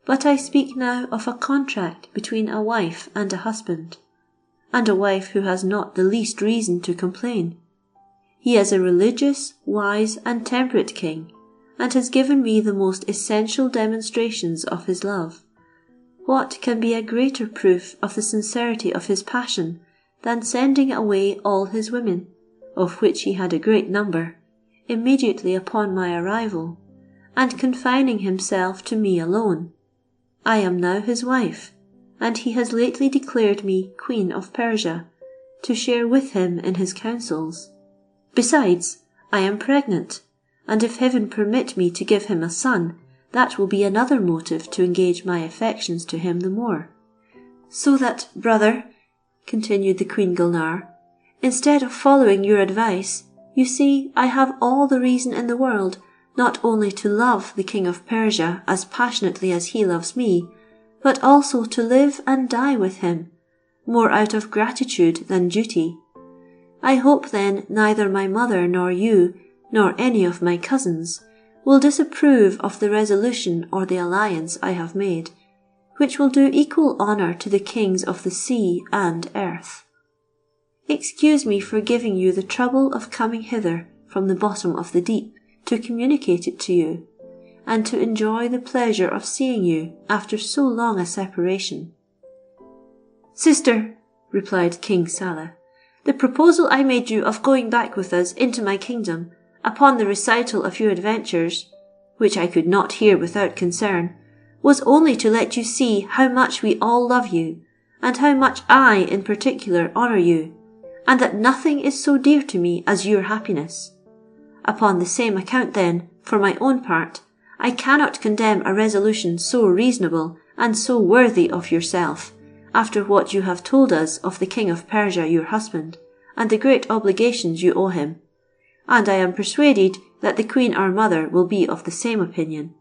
But I speak now of a contract between a wife and a husband, and a wife who has not the least reason to complain. He is a religious, wise, and temperate king, and has given me the most essential demonstrations of his love. What can be a greater proof of the sincerity of his passion than sending away all his women, of which he had a great number, immediately upon my arrival, and confining himself to me alone. I am now his wife, and he has lately declared me Queen of Persia, to share with him in his counsels. Besides, I am pregnant, and if heaven permit me to give him a son, that will be another motive to engage my affections to him the more. So that, brother, continued the Queen Gulnare, instead of following your advice, you see I have all the reason in the world not only to love the King of Persia as passionately as he loves me, but also to live and die with him, more out of gratitude than duty. I hope then neither my mother nor you, nor any of my cousins, will disapprove of the resolution or the alliance I have made, which will do equal honour to the kings of the sea and earth. Excuse me for giving you the trouble of coming hither from the bottom of the deep to communicate it to you, and to enjoy the pleasure of seeing you after so long a separation." "Sister," replied King Saleh, "the proposal I made you of going back with us into my kingdom, upon the recital of your adventures, which I could not hear without concern, was only to let you see how much we all love you, and how much I in particular honour you, and that nothing is so dear to me as your happiness. Upon the same account then, for my own part, I cannot condemn a resolution so reasonable and so worthy of yourself, after what you have told us of the King of Persia your husband, and the great obligations you owe him, and I am persuaded that the Queen our mother will be of the same opinion."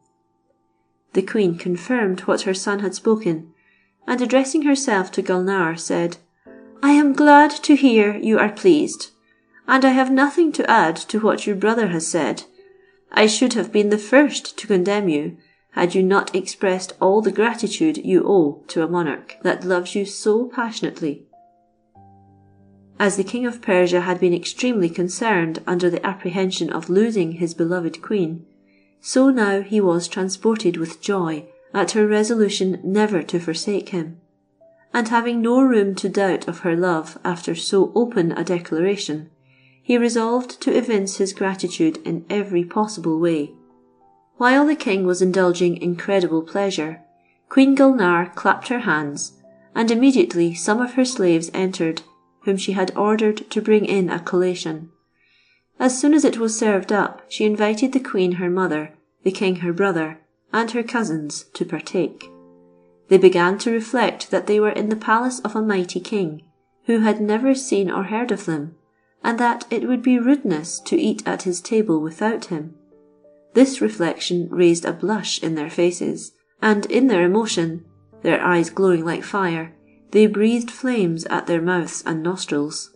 The Queen confirmed what her son had spoken, and addressing herself to Gulnare, said, "I am glad to hear you are pleased, and I have nothing to add to what your brother has said. I should have been the first to condemn you, had you not expressed all the gratitude you owe to a monarch that loves you so passionately." As the King of Persia had been extremely concerned under the apprehension of losing his beloved Queen, so now he was transported with joy at her resolution never to forsake him, and having no room to doubt of her love after so open a declaration, he resolved to evince his gratitude in every possible way. While the king was indulging incredible pleasure, Queen Gulnare clapped her hands, and immediately some of her slaves entered, whom she had ordered to bring in a collation. As soon as it was served up, she invited the queen her mother, the king her brother, and her cousins to partake. They began to reflect that they were in the palace of a mighty king, who had never seen or heard of them, and that it would be rudeness to eat at his table without him. This reflection raised a blush in their faces, and in their emotion, their eyes glowing like fire, they breathed flames at their mouths and nostrils.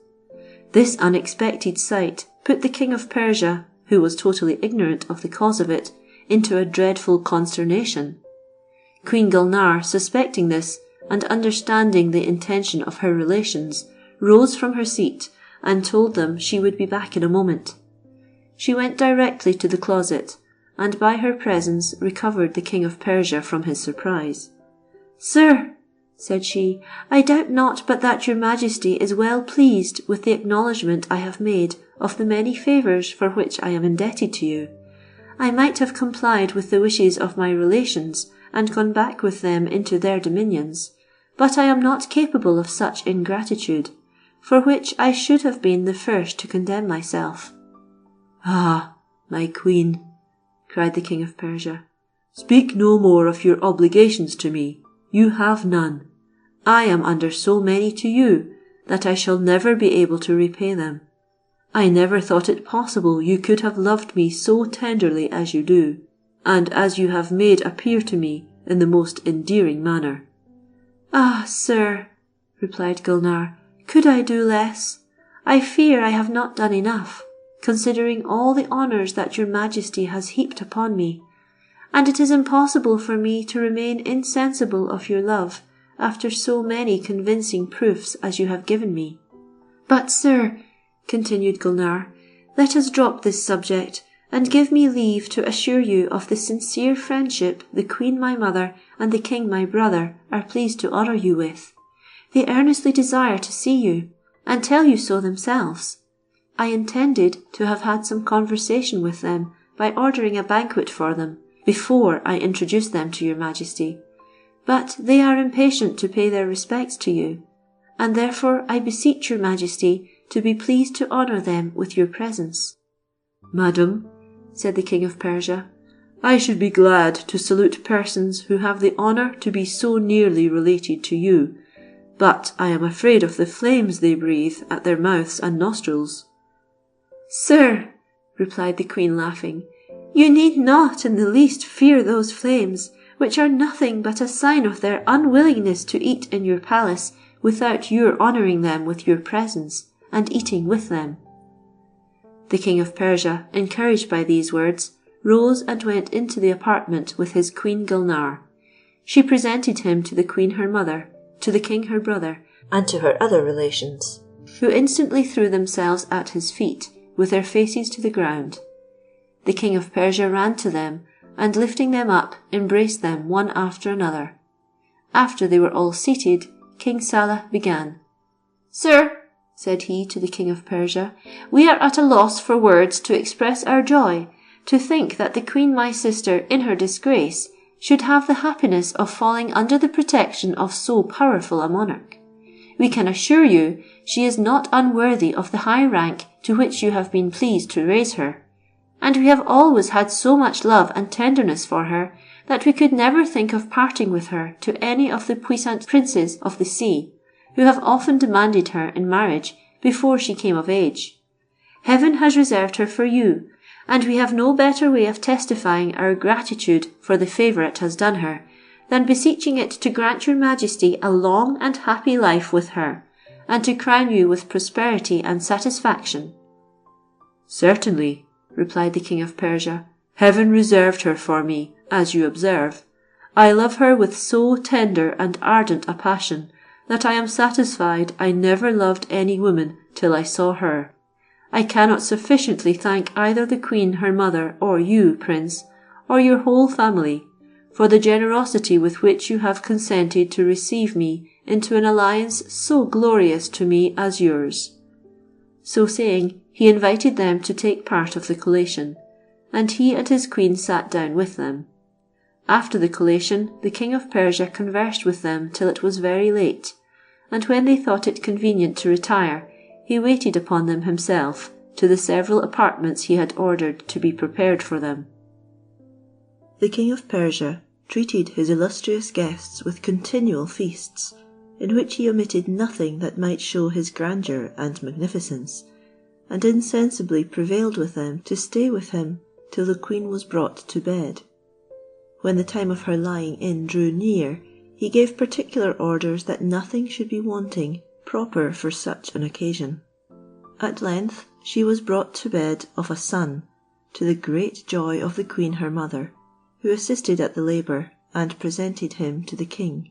This unexpected sight put the King of Persia, who was totally ignorant of the cause of it, into a dreadful consternation. Queen Gulnare, suspecting this, and understanding the intention of her relations, rose from her seat, and told them she would be back in a moment. She went directly to the closet, and by her presence recovered the King of Persia from his surprise. "Sir," said she, "I doubt not but that your Majesty is well pleased with the acknowledgment I have made of the many favours for which I am indebted to you. I might have complied with the wishes of my relations, and gone back with them into their dominions, but I am not capable of such ingratitude, for which I should have been the first to condemn myself." "Ah, my queen," cried the King of Persia, "speak no more of your obligations to me. You have none. I am under so many to you, that I shall never be able to repay them. I never thought it possible you could have loved me so tenderly as you do, and as you have made appear to me in the most endearing manner." "Ah, sir," replied Gulnare, "could I do less? I fear I have not done enough, considering all the honours that your Majesty has heaped upon me, and it is impossible for me to remain insensible of your love after so many convincing proofs as you have given me. But, sir," continued Gulnare, "let us drop this subject, and give me leave to assure you of the sincere friendship the Queen my mother and the King my brother are pleased to honour you with. They earnestly desire to see you, and tell you so themselves. I intended to have had some conversation with them by ordering a banquet for them before I introduced them to your Majesty, but they are impatient to pay their respects to you, and therefore I beseech your Majesty to be pleased to honour them with your presence." "Madam," said the King of Persia, "I should be glad to salute persons who have the honour to be so nearly related to you, but I am afraid of the flames they breathe at their mouths and nostrils." "Sir," replied the Queen, laughing, "you need not in the least fear those flames, which are nothing but a sign of their unwillingness to eat in your palace without your honouring them with your presence and eating with them." The King of Persia, encouraged by these words, rose and went into the apartment with his Queen Gulnare. She presented him to the Queen her mother, to the King her brother, and to her other relations, who instantly threw themselves at his feet, with their faces to the ground. The King of Persia ran to them, and lifting them up, embraced them one after another. After they were all seated, King Saleh began. "Sir," said he to the King of Persia, "we are at a loss for words to express our joy, to think that the Queen my sister, in her disgrace, should have the happiness of falling under the protection of so powerful a monarch. We can assure you she is not unworthy of the high rank to which you have been pleased to raise her, and we have always had so much love and tenderness for her that we could never think of parting with her to any of the puissant princes of the sea, who have often demanded her in marriage before she came of age. Heaven has reserved her for you, and we have no better way of testifying our gratitude for the favour it has done her, than beseeching it to grant your Majesty a long and happy life with her, and to crown you with prosperity and satisfaction." "Certainly," replied the King of Persia, "Heaven reserved her for me, as you observe. I love her with so tender and ardent a passion, that I am satisfied I never loved any woman till I saw her. I cannot sufficiently thank either the Queen her mother or you, Prince, or your whole family, for the generosity with which you have consented to receive me into an alliance so glorious to me as yours." So saying, he invited them to take part of the collation, and he and his Queen sat down with them. After the collation, the King of Persia conversed with them till it was very late, and when they thought it convenient to retire, he waited upon them himself to the several apartments he had ordered to be prepared for them. The King of Persia treated his illustrious guests with continual feasts, in which he omitted nothing that might show his grandeur and magnificence, and insensibly prevailed with them to stay with him till the Queen was brought to bed. When the time of her lying in drew near, he gave particular orders that nothing should be wanting proper for such an occasion. At length she was brought to bed of a son, to the great joy of the Queen her mother, who assisted at the labour, and presented him to the King.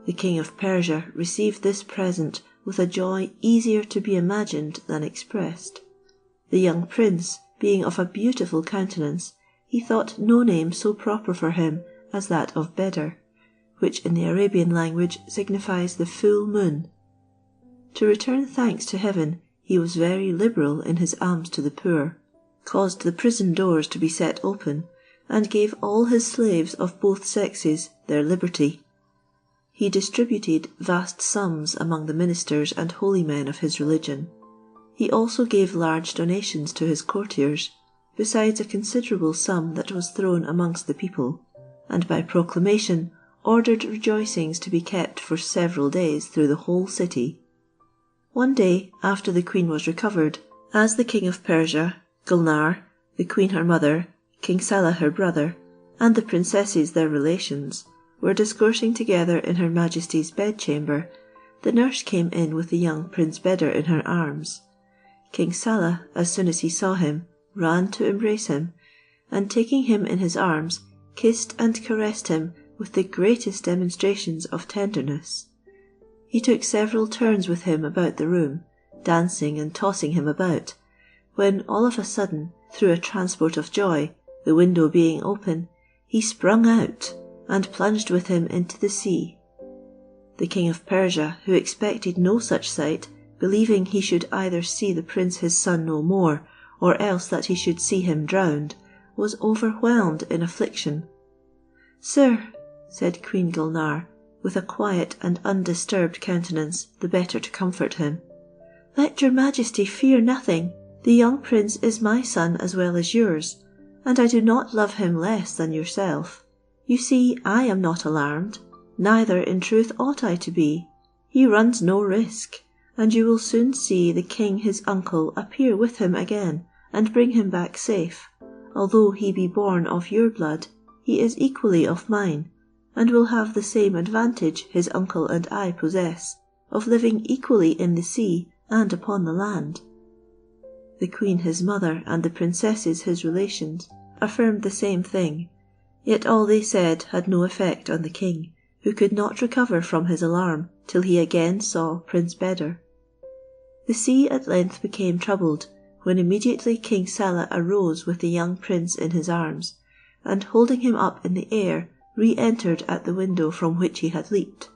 The King of Persia received this present with a joy easier to be imagined than expressed. The young prince, being of a beautiful countenance, he thought no name so proper for him as that of Bedr, which in the Arabian language signifies the full moon. To return thanks to heaven, he was very liberal in his alms to the poor, caused the prison doors to be set open, and gave all his slaves of both sexes their liberty. He distributed vast sums among the ministers and holy men of his religion. He also gave large donations to his courtiers, besides a considerable sum that was thrown amongst the people, and by proclamation ordered rejoicings to be kept for several days through the whole city. One day, after the Queen was recovered, as the King of Persia, Gulnare, the Queen her mother, King Saleh her brother, and the princesses their relations, were discoursing together in her Majesty's bedchamber, the nurse came in with the young Prince Bedr in her arms. King Saleh, as soon as he saw him, ran to embrace him, and taking him in his arms, kissed and caressed him with the greatest demonstrations of tenderness. He took several turns with him about the room, dancing and tossing him about, when all of a sudden, through a transport of joy, the window being open, he sprung out, and plunged with him into the sea. The King of Persia, who expected no such sight, believing he should either see the prince his son no more, or else that he should see him drowned, was overwhelmed in affliction. "Sir," said Queen Gulnare, with a quiet and undisturbed countenance, the better to comfort him, "let your majesty fear nothing. The young prince is my son as well as yours, and I do not love him less than yourself. You see, I am not alarmed, neither in truth ought I to be. He runs no risk, and you will soon see the king his uncle appear with him again, and bring him back safe. Although he be born of your blood, he is equally of mine, and will have the same advantage his uncle and I possess, of living equally in the sea and upon the land." The queen his mother and the princesses his relations affirmed the same thing, yet all they said had no effect on the king, who could not recover from his alarm till he again saw Prince Beder. The sea at length became troubled, when immediately King Saleh arose with the young prince in his arms, and holding him up in the air, re-entered at the window from which he had leaped.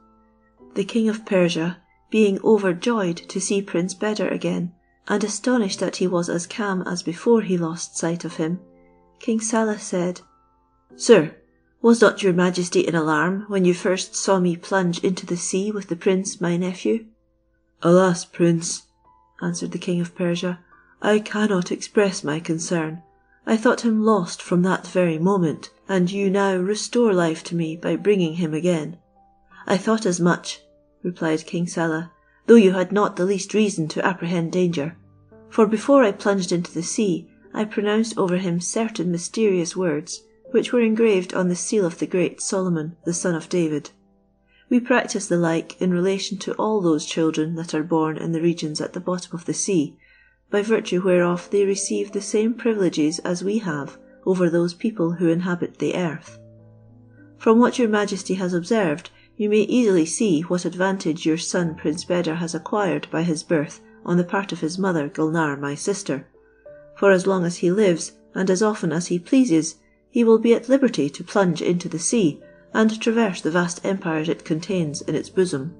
The king of Persia, being overjoyed to see Prince Beder again, and astonished that he was as calm as before he lost sight of him, King Saleh said, "Sir, was not your majesty in alarm when you first saw me plunge into the sea with the prince my nephew?" "Alas, prince," answered the king of Persia, "I cannot express my concern. I thought him lost from that very moment, and you now restore life to me by bringing him again." "I thought as much," replied King Saleh, "though you had not the least reason to apprehend danger. For before I plunged into the sea, I pronounced over him certain mysterious words, which were engraved on the seal of the great Solomon, the son of David. We practice the like in relation to all those children that are born in the regions at the bottom of the sea, by virtue whereof they receive the same privileges as we have over those people who inhabit the earth. From what your majesty has observed, you may easily see what advantage your son Prince Beder has acquired by his birth on the part of his mother Gulnare my sister, for as long as he lives, and as often as he pleases, he will be at liberty to plunge into the sea, and traverse the vast empires it contains in its bosom."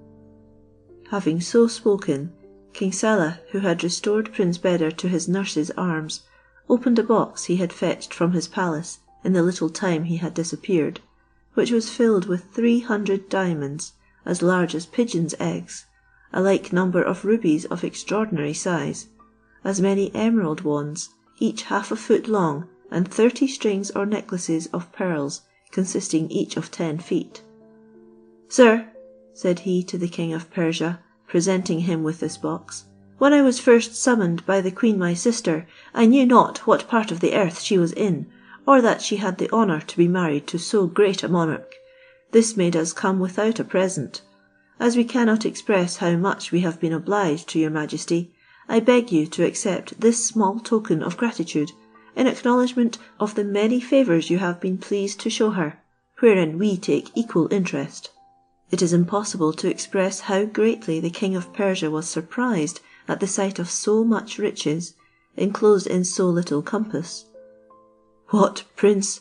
Having so spoken, King Saleh, who had restored Prince Beder to his nurse's arms, opened a box he had fetched from his palace in the little time he had disappeared, which was filled with 300 diamonds, as large as pigeons' eggs, a like number of rubies of extraordinary size, as many emerald wands, each half a foot long, and 30 strings or necklaces of pearls, consisting each of 10 feet. "Sir," said he to the king of Persia, presenting him with this box, "when I was first summoned by the queen my sister, I knew not what part of the earth she was in, or that she had the honour to be married to so great a monarch. This made us come without a present. As we cannot express how much we have been obliged to your majesty, I beg you to accept this small token of gratitude, in acknowledgment of the many favours you have been pleased to show her, wherein we take equal interest." It is impossible to express how greatly the king of Persia was surprised at the sight of so much riches, enclosed in so little compass. "What, prince,"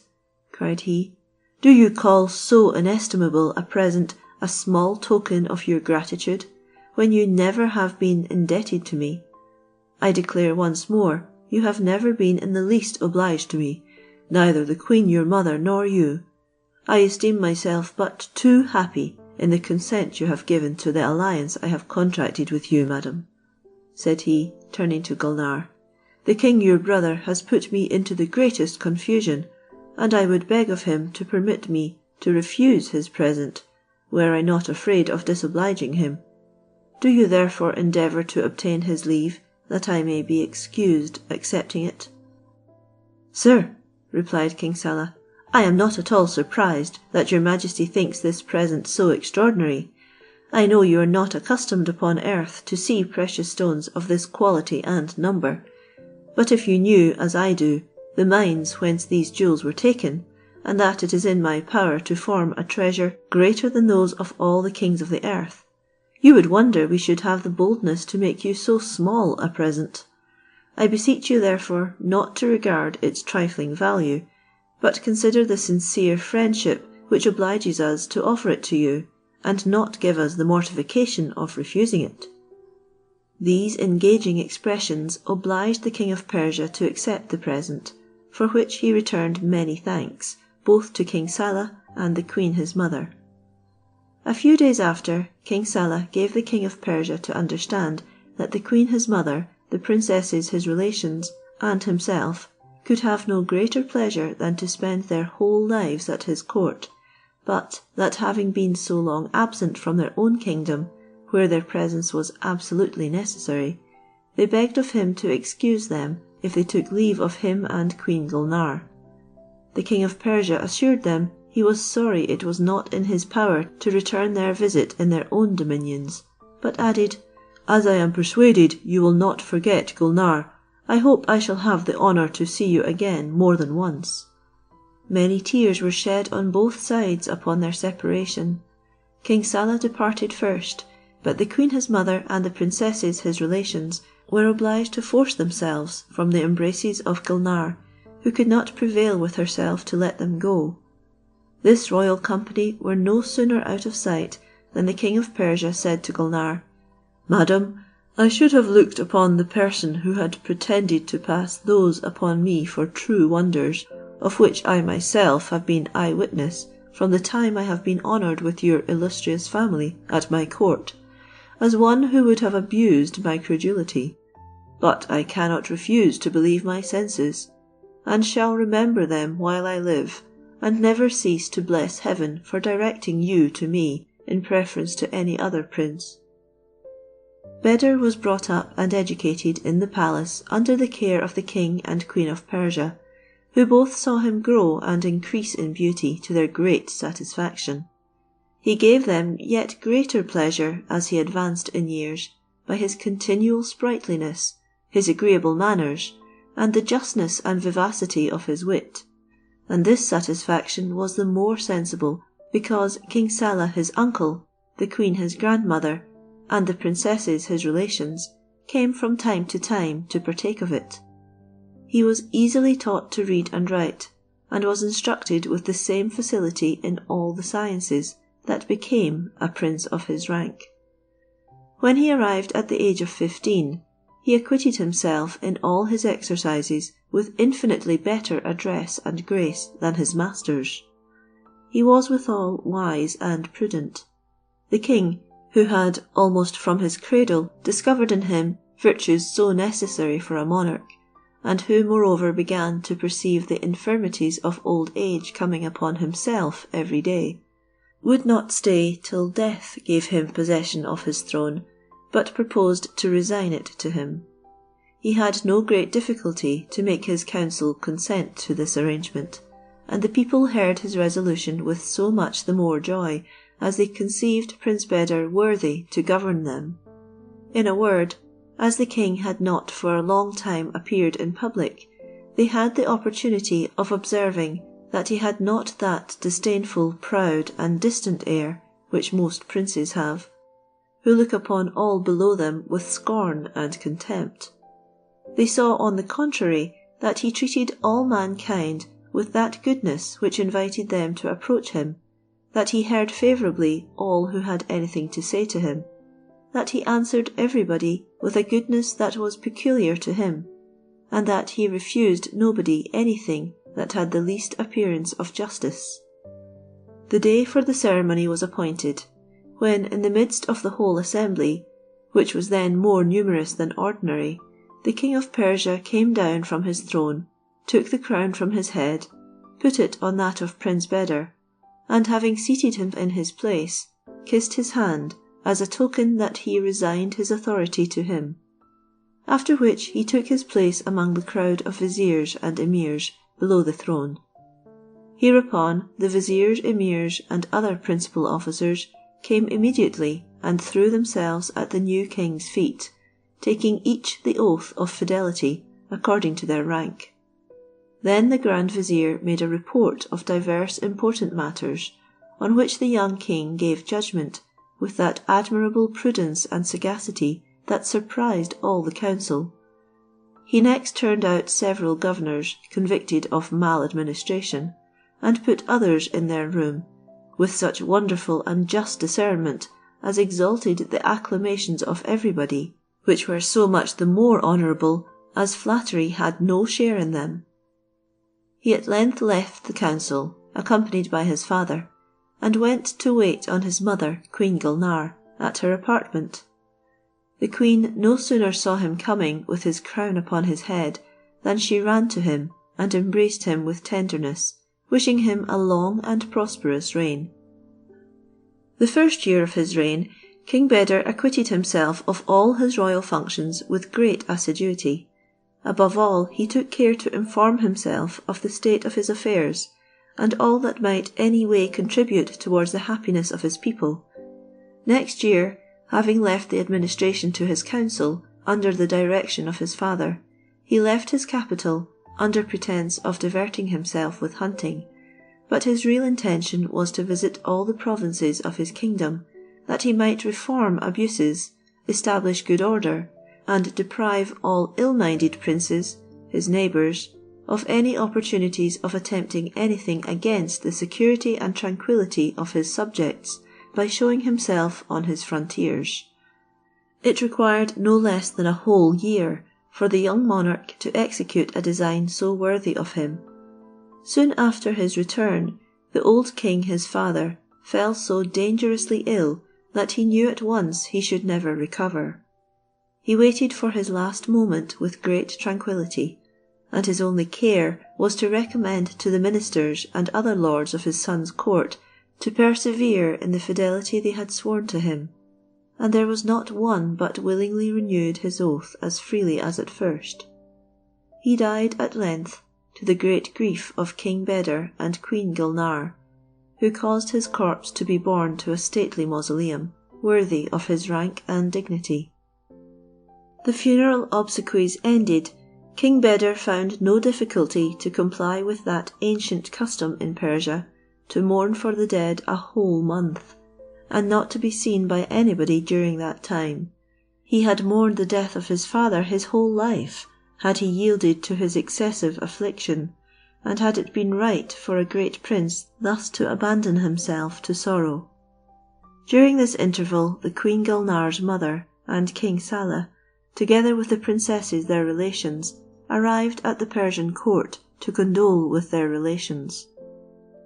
cried he, "do you call so inestimable a present a small token of your gratitude, when you never have been indebted to me? I declare once more, you have never been in the least obliged to me, neither the queen your mother nor you. I esteem myself but too happy in the consent you have given to the alliance I have contracted with you, madam," said he, turning to Gulnare. "The king your brother has put me into the greatest confusion, and I would beg of him to permit me to refuse his present, were I not afraid of disobliging him. Do you therefore endeavour to obtain his leave, that I may be excused accepting it." "Sir," replied King Saleh, "I am not at all surprised that your majesty thinks this present so extraordinary. I know you are not accustomed upon earth to see precious stones of this quality and number. But if you knew, as I do, the mines whence these jewels were taken, and that it is in my power to form a treasure greater than those of all the kings of the earth, you would wonder we should have the boldness to make you so small a present. I beseech you therefore not to regard its trifling value, but consider the sincere friendship which obliges us to offer it to you, and not give us the mortification of refusing it." These engaging expressions obliged the King of Persia to accept the present, for which he returned many thanks, both to King Saleh and the Queen his mother. A few days after, King Saleh gave the King of Persia to understand that the Queen his mother, the princesses his relations, and himself could have no greater pleasure than to spend their whole lives at his court, but that having been so long absent from their own kingdom, where their presence was absolutely necessary, they begged of him to excuse them if they took leave of him and Queen Gulnare. The King of Persia assured them he was sorry it was not in his power to return their visit in their own dominions, but added, "As I am persuaded you will not forget Gulnare, I hope I shall have the honour to see you again more than once." Many tears were shed on both sides upon their separation. King Saleh departed first, but the Queen his mother and the princesses his relations were obliged to force themselves from the embraces of Gulnare, who could not prevail with herself to let them go. This royal company were no sooner out of sight than the King of Persia said to Gulnare, "Madam, I should have looked upon the person who had pretended to pass those upon me for true wonders, of which I myself have been eye witness from the time I have been honoured with your illustrious family at my court, as one who would have abused my credulity. But I cannot refuse to believe my senses, and shall remember them while I live, and never cease to bless heaven for directing you to me in preference to any other prince." Beder was brought up and educated in the palace under the care of the King and Queen of Persia, who both saw him grow and increase in beauty to their great satisfaction. He gave them yet greater pleasure as he advanced in years, by his continual sprightliness, his agreeable manners, and the justness and vivacity of his wit. And this satisfaction was the more sensible, because King Saleh his uncle, the Queen his grandmother, and the princesses his relations, came from time to partake of it. He was easily taught to read and write, and was instructed with the same facility in all the sciences that became a prince of his rank. When he arrived at the age of 15, he acquitted himself in all his exercises with infinitely better address and grace than his masters. He was withal wise and prudent. The king, who had almost from his cradle discovered in him virtues so necessary for a monarch, and who moreover began to perceive the infirmities of old age coming upon himself every day, would not stay till death gave him possession of his throne, but proposed to resign it to him. He had no great difficulty to make his council consent to this arrangement, and the people heard his resolution with so much the more joy, as they conceived Prince Beder worthy to govern them. In a word, as the king had not for a long time appeared in public, they had the opportunity of observing that he had not that disdainful, proud, and distant air which most princes have, who look upon all below them with scorn and contempt. They saw, on the contrary, that he treated all mankind with that goodness which invited them to approach him, that he heard favourably all who had anything to say to him, that he answered everybody with a goodness that was peculiar to him, and that he refused nobody anything that had the least appearance of justice. The day for the ceremony was appointed, when in the midst of the whole assembly, which was then more numerous than ordinary, the King of Persia came down from his throne, took the crown from his head, put it on that of Prince Beder, and having seated him in his place, kissed his hand as a token that he resigned his authority to him. After which he took his place among the crowd of viziers and emirs below the throne. Hereupon the viziers, emirs, and other principal officers came immediately and threw themselves at the new king's feet, taking each the oath of fidelity according to their rank. Then the Grand Vizier made a report of divers important matters, on which the young king gave judgment with that admirable prudence and sagacity that surprised all the council. He next turned out several governors convicted of maladministration, and put others in their room, with such wonderful and just discernment as exalted the acclamations of everybody, which were so much the more honourable as flattery had no share in them. He at length left the council, accompanied by his father, and went to wait on his mother, Queen Gulnare, at her apartment. The queen no sooner saw him coming with his crown upon his head than she ran to him and embraced him with tenderness, wishing him a long and prosperous reign. The first year of his reign, King Beder acquitted himself of all his royal functions with great assiduity. Above all, he took care to inform himself of the state of his affairs, and all that might any way contribute towards the happiness of his people. Next year, having left the administration to his council under the direction of his father, he left his capital under pretence of diverting himself with hunting, but his real intention was to visit all the provinces of his kingdom, that he might reform abuses, establish good order, and deprive all ill-minded princes, his neighbours, of any opportunities of attempting anything against the security and tranquillity of his subjects by showing himself on his frontiers. It required no less than a whole year for the young monarch to execute a design so worthy of him. Soon after his return, the old king his father fell so dangerously ill that he knew at once he should never recover. He waited for his last moment with great tranquillity, and his only care was to recommend to the ministers and other lords of his son's court to persevere in the fidelity they had sworn to him, and there was not one but willingly renewed his oath as freely as at first. He died at length, to the great grief of King Beder and Queen Gulnare, who caused his corpse to be borne to a stately mausoleum, worthy of his rank and dignity. The funeral obsequies ended, King Beder found no difficulty to comply with that ancient custom in Persia to mourn for the dead a whole month, and not to be seen by anybody during that time. He had mourned the death of his father his whole life, had he yielded to his excessive affliction, and had it been right for a great prince thus to abandon himself to sorrow. During this interval the Queen Gulnare's mother and King Saleh, together with the princesses their relations, arrived at the Persian court to condole with their relations.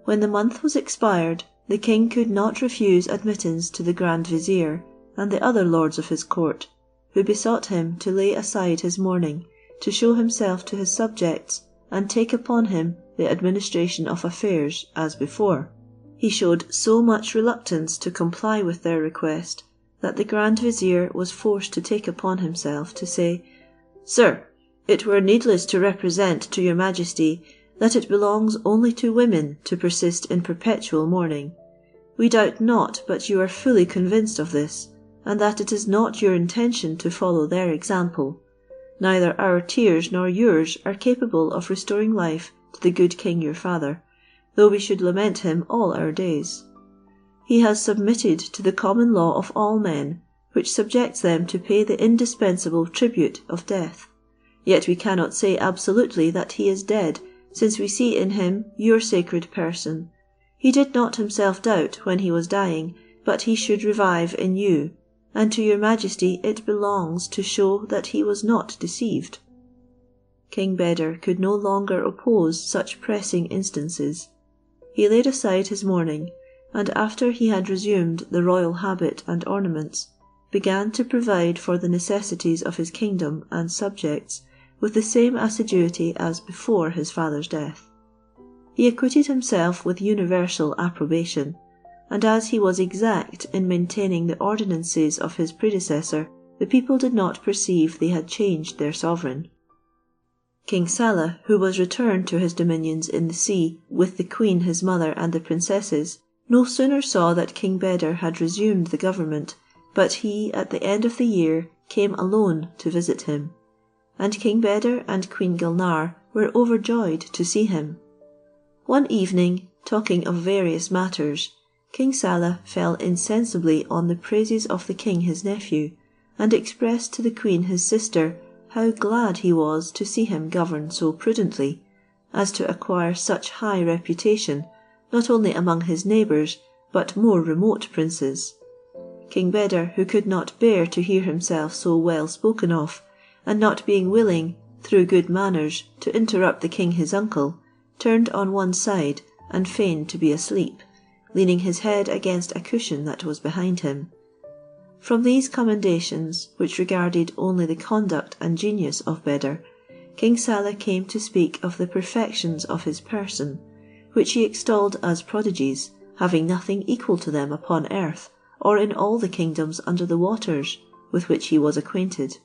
When the month was expired, the king could not refuse admittance to the Grand Vizier and the other lords of his court, who besought him to lay aside his mourning, to show himself to his subjects, and take upon him the administration of affairs as before. He showed so much reluctance to comply with their request, that the Grand Vizier was forced to take upon himself to say, "Sir, it were needless to represent to your Majesty that it belongs only to women to persist in perpetual mourning. We doubt not but you are fully convinced of this, and that it is not your intention to follow their example. Neither our tears nor yours are capable of restoring life to the good king your father, though we should lament him all our days. He has submitted to the common law of all men, which subjects them to pay the indispensable tribute of death. Yet we cannot say absolutely that he is dead, since we see in him your sacred person. He did not himself doubt when he was dying, but he should revive in you, and to your Majesty it belongs to show that he was not deceived." King Beder could no longer oppose such pressing instances. He laid aside his mourning, and after he had resumed the royal habit and ornaments, began to provide for the necessities of his kingdom and subjects with the same assiduity as before his father's death. He acquitted himself with universal approbation, and as he was exact in maintaining the ordinances of his predecessor, the people did not perceive they had changed their sovereign. King Saleh, who was returned to his dominions in the sea with the queen his mother and the princesses, no sooner saw that King Beder had resumed the government, but he at the end of the year came alone to visit him, and King Beder and Queen Gulnare were overjoyed to see him. One evening, talking of various matters, King Saleh fell insensibly on the praises of the king his nephew, and expressed to the queen his sister how glad he was to see him govern so prudently, as to acquire such high reputation, not only among his neighbours, but more remote princes. King Beder, who could not bear to hear himself so well spoken of, and not being willing, through good manners, to interrupt the king his uncle, turned on one side and feigned to be asleep, leaning his head against a cushion that was behind him. From these commendations, which regarded only the conduct and genius of Beder, King Saleh came to speak of the perfections of his person, which he extolled as prodigies, having nothing equal to them upon earth, or in all the kingdoms under the waters, with which he was acquainted.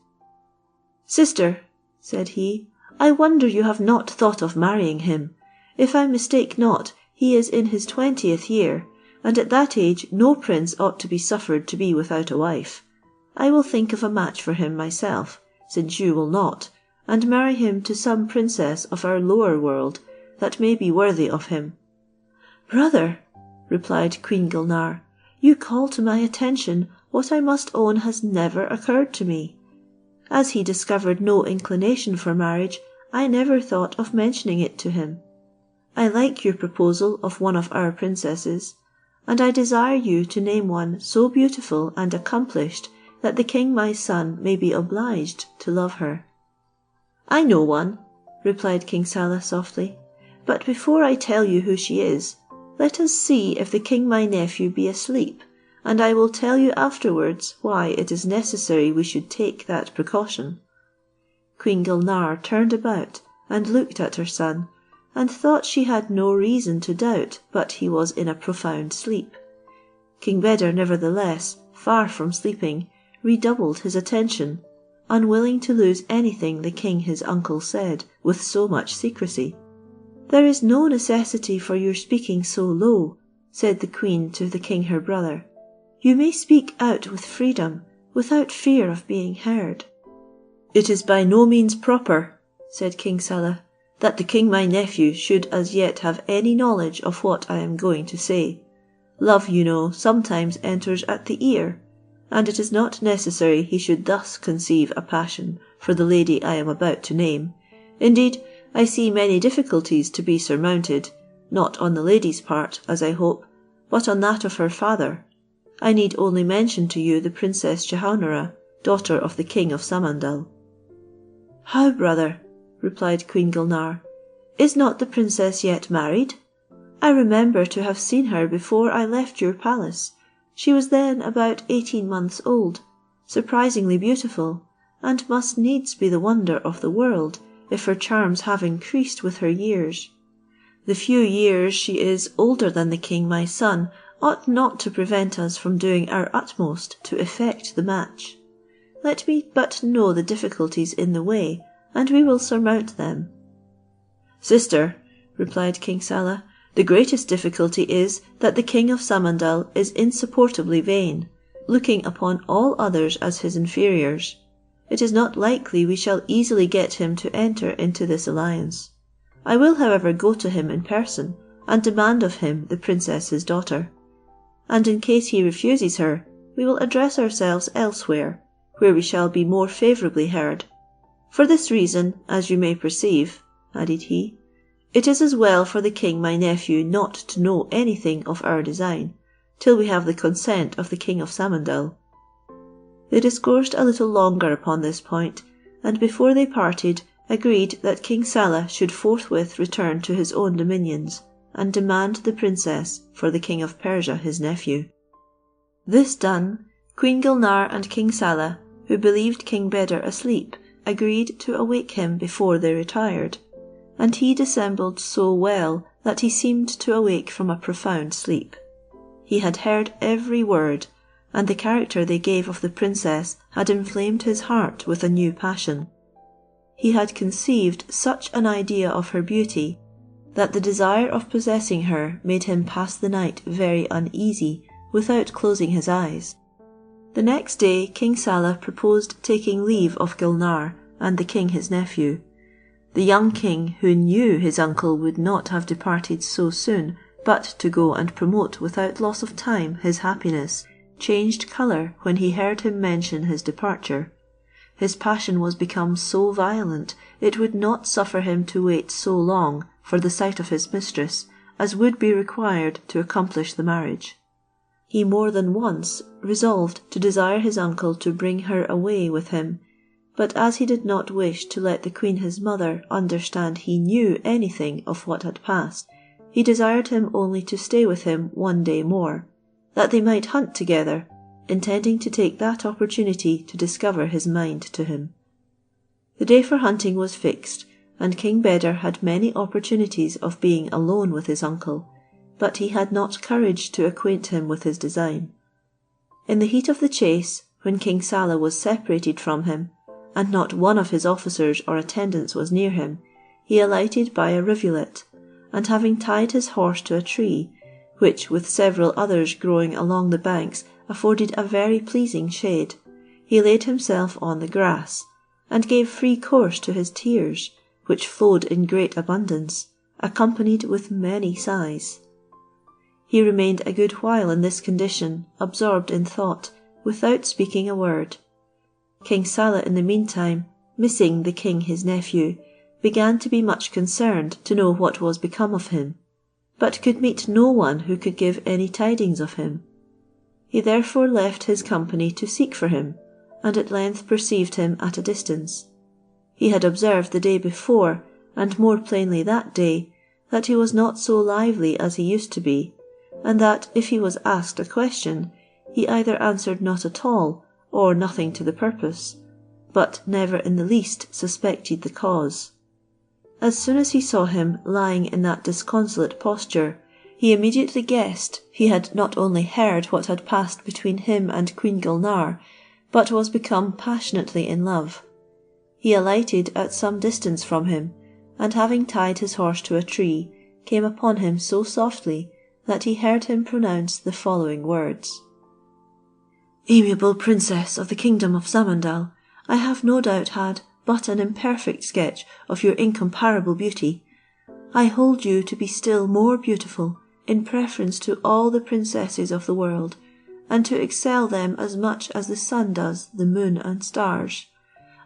"Sister," said he, "I wonder you have not thought of marrying him. If I mistake not, he is in his 20th year, and at that age no prince ought to be suffered to be without a wife. I will think of a match for him myself, since you will not, and marry him to some princess of our lower world, that may be worthy of him." "Brother," replied Queen Gulnare, "you call to my attention what I must own has never occurred to me. As he discovered no inclination for marriage, I never thought of mentioning it to him. I like your proposal of one of our princesses, and I desire you to name one so beautiful and accomplished that the king my son may be obliged to love her." "I know one," replied King Saleh softly, "but before I tell you who she is, let us see if the king my nephew be asleep, and I will tell you afterwards why it is necessary we should take that precaution." Queen Gulnare turned about and looked at her son, and thought she had no reason to doubt but he was in a profound sleep. King Beder nevertheless, far from sleeping, redoubled his attention, unwilling to lose anything the king his uncle said with so much secrecy. "There is no necessity for your speaking so low," said the queen to the king her brother. "You may speak out with freedom, without fear of being heard." "It is by no means proper," said King Saleh, "that the king my nephew should as yet have any knowledge of what I am going to say. Love, you know, sometimes enters at the ear, and it is not necessary he should thus conceive a passion for the lady I am about to name. Indeed, I see many difficulties to be surmounted, not on the lady's part, as I hope, but on that of her father. I need only mention to you the Princess Jehaunara, daughter of the king of Samandal." "How, brother?" replied Queen Gulnare, "is not the princess yet married? I remember to have seen her before I left your palace. She was then about 18 months old, surprisingly beautiful, and must needs be the wonder of the world, if her charms have increased with her years. The few years she is older than the king my son ought not to prevent us from doing our utmost to effect the match. Let me but know the difficulties in the way, and we will surmount them." "Sister," replied King Saleh, "the greatest difficulty is, that the king of Samandal is insupportably vain, looking upon all others as his inferiors. It is not likely we shall easily get him to enter into this alliance. I will, however, go to him in person, and demand of him the princess his daughter; and in case he refuses her, we will address ourselves elsewhere, where we shall be more favourably heard. For this reason, as you may perceive," added he, "it is as well for the king my nephew not to know anything of our design, till we have the consent of the king of Samandal." They discoursed a little longer upon this point, and before they parted, agreed that King Saleh should forthwith return to his own dominions, and demand the princess for the king of Persia his nephew. This done, Queen Gulnare and King Saleh, who believed King Beder asleep, agreed to awake him before they retired, and he dissembled so well that he seemed to awake from a profound sleep. He had heard every word, and the character they gave of the princess had inflamed his heart with a new passion. He had conceived such an idea of her beauty, that the desire of possessing her made him pass the night very uneasy without closing his eyes. The next day King Saleh proposed taking leave of Gulnare and the king his nephew. The young king, who knew his uncle would not have departed so soon but to go and promote without loss of time his happiness, changed colour when he heard him mention his departure. His passion was become so violent, it would not suffer him to wait so long for the sight of his mistress as would be required to accomplish the marriage. He more than once resolved to desire his uncle to bring her away with him, but as he did not wish to let the queen his mother understand he knew anything of what had passed, he desired him only to stay with him one day more, that they might hunt together, intending to take that opportunity to discover his mind to him. The day for hunting was fixed, and King Beder had many opportunities of being alone with his uncle, but he had not courage to acquaint him with his design. In the heat of the chase, when King Saleh was separated from him, and not one of his officers or attendants was near him, he alighted by a rivulet, and having tied his horse to a tree, which with several others growing along the banks afforded a very pleasing shade, he laid himself on the grass, and gave free course to his tears, which flowed in great abundance, accompanied with many sighs. He remained a good while in this condition, absorbed in thought, without speaking a word. King Saleh in the meantime, missing the king his nephew, began to be much concerned to know what was become of him, but could meet no one who could give any tidings of him. He therefore left his company to seek for him, and at length perceived him at a distance. He had observed the day before, and more plainly that day, that he was not so lively as he used to be, and that if he was asked a question, he either answered not at all, or nothing to the purpose, but never in the least suspected the cause. As soon as he saw him lying in that disconsolate posture, he immediately guessed he had not only heard what had passed between him and Queen Gulnare, but was become passionately in love. He alighted at some distance from him, and having tied his horse to a tree, came upon him so softly that he heard him pronounce the following words: "Amiable princess of the kingdom of Samandal, I have no doubt had but an imperfect sketch of your incomparable beauty. I hold you to be still more beautiful in preference to all the princesses of the world, and to excel them as much as the sun does the moon and stars.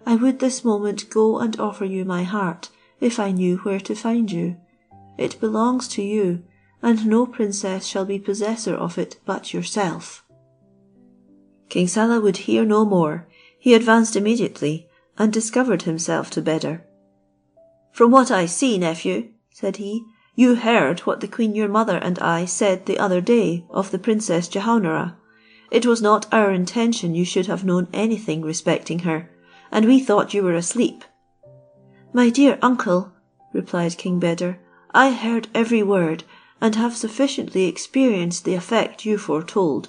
I would this moment go and offer you my heart, if I knew where to find you. It belongs to you, and no princess shall be possessor of it but yourself." King Saleh would hear no more. He advanced immediately, and discovered himself to Beder. "From what I see, nephew," said he, "you heard what the queen your mother and I said the other day of the Princess Jehaunara. It was not our intention you should have known anything respecting her, and we thought you were asleep." "My dear uncle," replied King Beder, "I heard every word, and have sufficiently experienced the effect you foretold,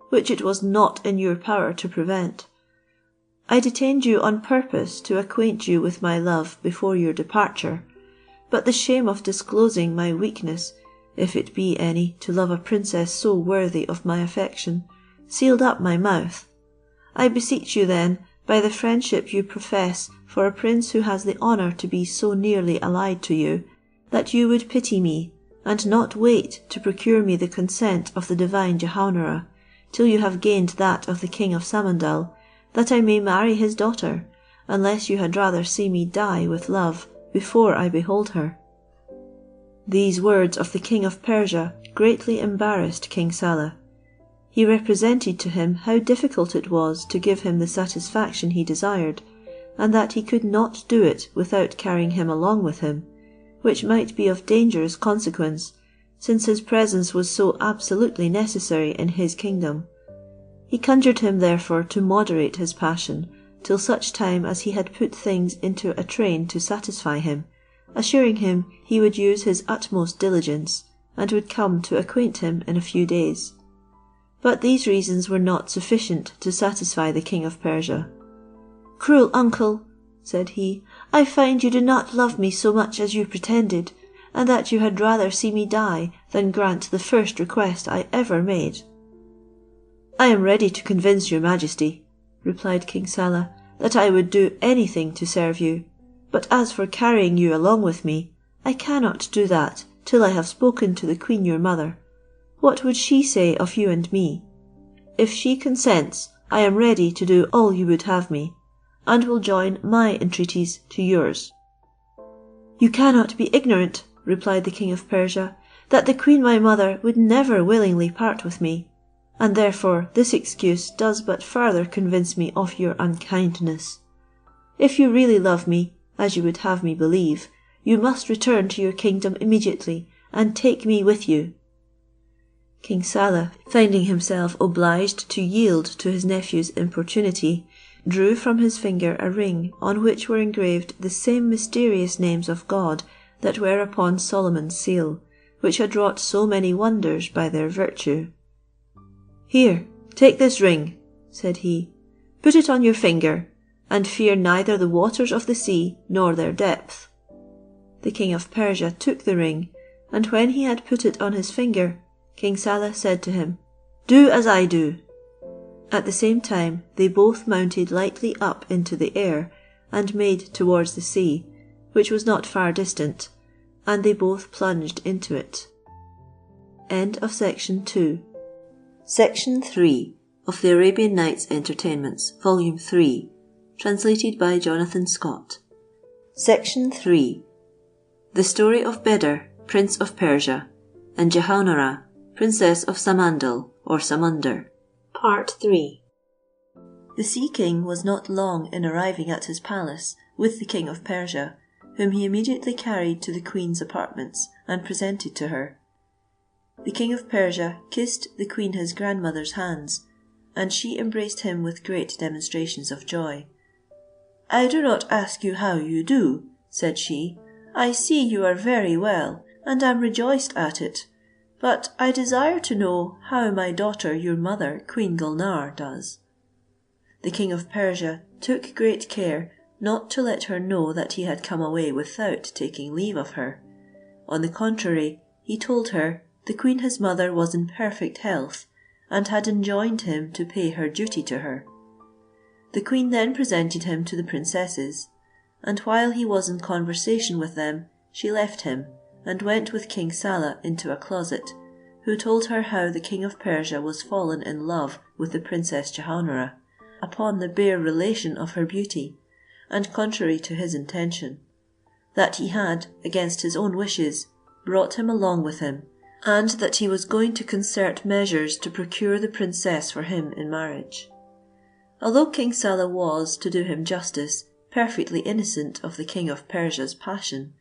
which it was not in your power to prevent. I detained you on purpose to acquaint you with my love before your departure, but the shame of disclosing my weakness, if it be any to love a princess so worthy of my affection, sealed up my mouth. I beseech you then, by the friendship you profess for a prince who has the honour to be so nearly allied to you, that you would pity me, and not wait to procure me the consent of the divine Jehaunara, till you have gained that of the king of Samandal, that I may marry his daughter, unless you had rather see me die with love before I behold her." These words of the king of Persia greatly embarrassed King Saleh. He represented to him how difficult it was to give him the satisfaction he desired, and that he could not do it without carrying him along with him, which might be of dangerous consequence, since his presence was so absolutely necessary in his kingdom. He conjured him therefore to moderate his passion till such time as he had put things into a train to satisfy him, assuring him he would use his utmost diligence, and would come to acquaint him in a few days. But these reasons were not sufficient to satisfy the king of Persia. "Cruel uncle," said he, "I find you do not love me so much as you pretended, and that you had rather see me die than grant the first request I ever made." "I am ready to convince your majesty," replied King Saleh, "that I would do anything to serve you, but as for carrying you along with me, I cannot do that till I have spoken to the queen your mother. What would she say of you and me? If she consents, I am ready to do all you would have me, and will join my entreaties to yours." "You cannot be ignorant," replied the king of Persia, "that the queen my mother would never willingly part with me. and therefore this excuse does but further convince me of your unkindness. If you really love me, as you would have me believe, you must return to your kingdom immediately, and take me with you." King Saleh, finding himself obliged to yield to his nephew's importunity, drew from his finger a ring on which were engraved the same mysterious names of God that were upon Solomon's seal, which had wrought so many wonders by their virtue. "Here, take this ring," said he, "put it on your finger, and fear neither the waters of the sea nor their depth." The king of Persia took the ring, and when he had put it on his finger, King Saleh said to him, "Do as I do." At the same time they both mounted lightly up into the air, and made towards the sea, which was not far distant, and they both plunged into it. End of Section 2. Section 3 of the Arabian Nights Entertainments, Volume 3, translated by Jonathan Scott. Section 3. The Story of Beder, Prince of Persia, and Jehounara, Princess of Samandal or Samandar. Part 3. The Sea King was not long in arriving at his palace with the King of Persia, whom he immediately carried to the Queen's apartments and presented to her. The King of Persia kissed the Queen his grandmother's hands, and she embraced him with great demonstrations of joy. "I do not ask you how you do," said she. "I see you are very well, and am rejoiced at it. But I desire to know how my daughter your mother, Queen Gulnare, does." The King of Persia took great care not to let her know that he had come away without taking leave of her. On the contrary, he told her the Queen his mother was in perfect health, and had enjoined him to pay her duty to her. The Queen then presented him to the princesses, and while he was in conversation with them, she left him, and went with King Saleh into a closet, who told her how the King of Persia was fallen in love with the Princess Jehounara, upon the bare relation of her beauty, and contrary to his intention; that he had, against his own wishes, brought him along with him, and that he was going to concert measures to procure the princess for him in marriage. Although King Saleh was, to do him justice, perfectly innocent of the King of Persia's passion,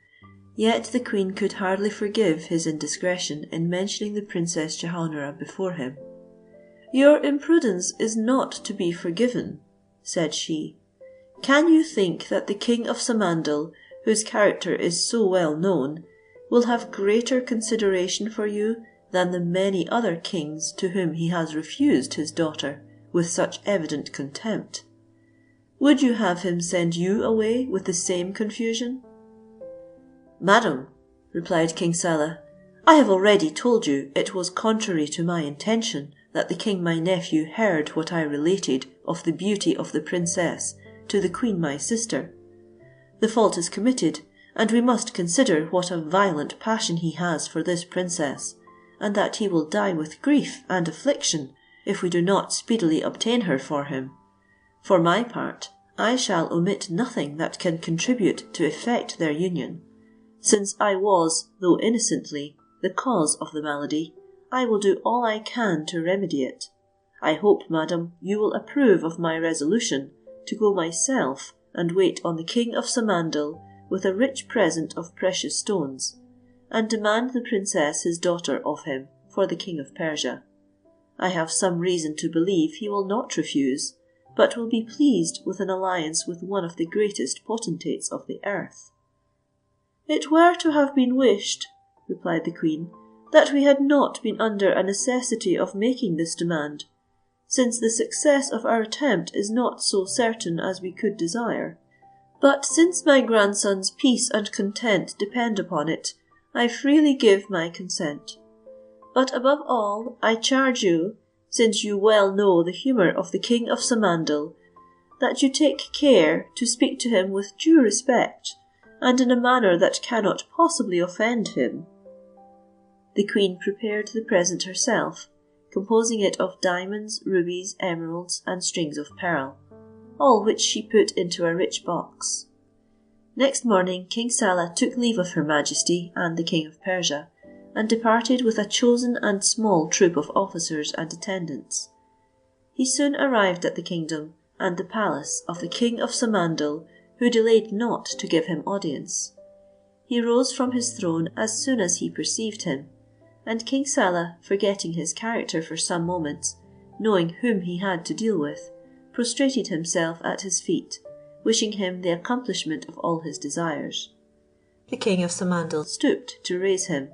yet the Queen could hardly forgive his indiscretion in mentioning the Princess Jehounara before him. "Your imprudence is not to be forgiven," said she. "Can you think that the King of Samandal, whose character is so well known, will have greater consideration for you than the many other kings to whom he has refused his daughter with such evident contempt? Would you have him send you away with the same confusion?" "Madam," replied King Saleh, "I have already told you it was contrary to my intention that the king my nephew heard what I related of the beauty of the princess to the queen my sister. The fault is committed, and we must consider what a violent passion he has for this princess, and that he will die with grief and affliction if we do not speedily obtain her for him. For my part, I shall omit nothing that can contribute to effect their union. Since I was, though innocently, the cause of the malady, I will do all I can to remedy it. I hope, madam, you will approve of my resolution to go myself and wait on the King of Samandal with a rich present of precious stones, and demand the princess his daughter of him for the King of Persia. I have some reason to believe he will not refuse, but will be pleased with an alliance with one of the greatest potentates of the earth." "It were to have been wished," replied the Queen, "that we had not been under a necessity of making this demand, since the success of our attempt is not so certain as we could desire. But since my grandson's peace and content depend upon it, I freely give my consent. But above all, I charge you, since you well know the humour of the King of Samandal, that you take care to speak to him with due respect, and in a manner that cannot possibly offend him." The Queen prepared the present herself, composing it of diamonds, rubies, emeralds, and strings of pearl, all which she put into a rich box. Next morning King Saleh took leave of Her Majesty and the King of Persia, and departed with a chosen and small troop of officers and attendants. He soon arrived at the kingdom and the palace of the King of Samandal, who delayed not to give him audience. He rose from his throne as soon as he perceived him, and King Saleh, forgetting his character for some moments, knowing whom he had to deal with, prostrated himself at his feet, wishing him the accomplishment of all his desires. The King of Samandal stooped to raise him,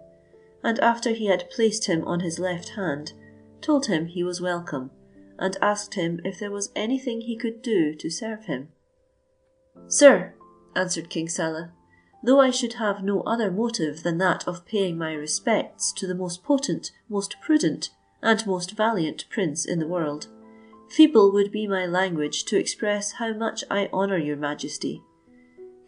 and after he had placed him on his left hand, told him he was welcome, and asked him if there was anything he could do to serve him. "Sir," answered King Saleh, "though I should have no other motive than that of paying my respects to the most potent, most prudent, and most valiant prince in the world, feeble would be my language to express how much I honour your majesty.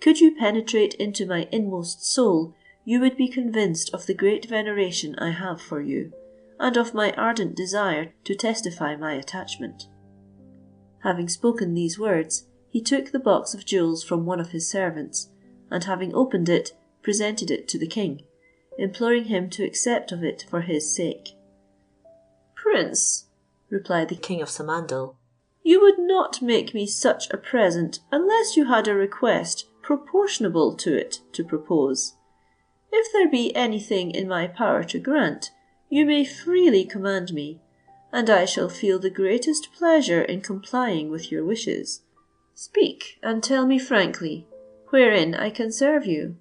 Could you penetrate into my inmost soul, you would be convinced of the great veneration I have for you, and of my ardent desire to testify my attachment." Having spoken these words, he took the box of jewels from one of his servants, and having opened it, presented it to the king, imploring him to accept of it for his sake. "Prince," replied the King of Samandal, "you would not make me such a present unless you had a request proportionable to it to propose. If there be anything in my power to grant, you may freely command me, and I shall feel the greatest pleasure in complying with your wishes. Speak, and tell me frankly, wherein I can serve you."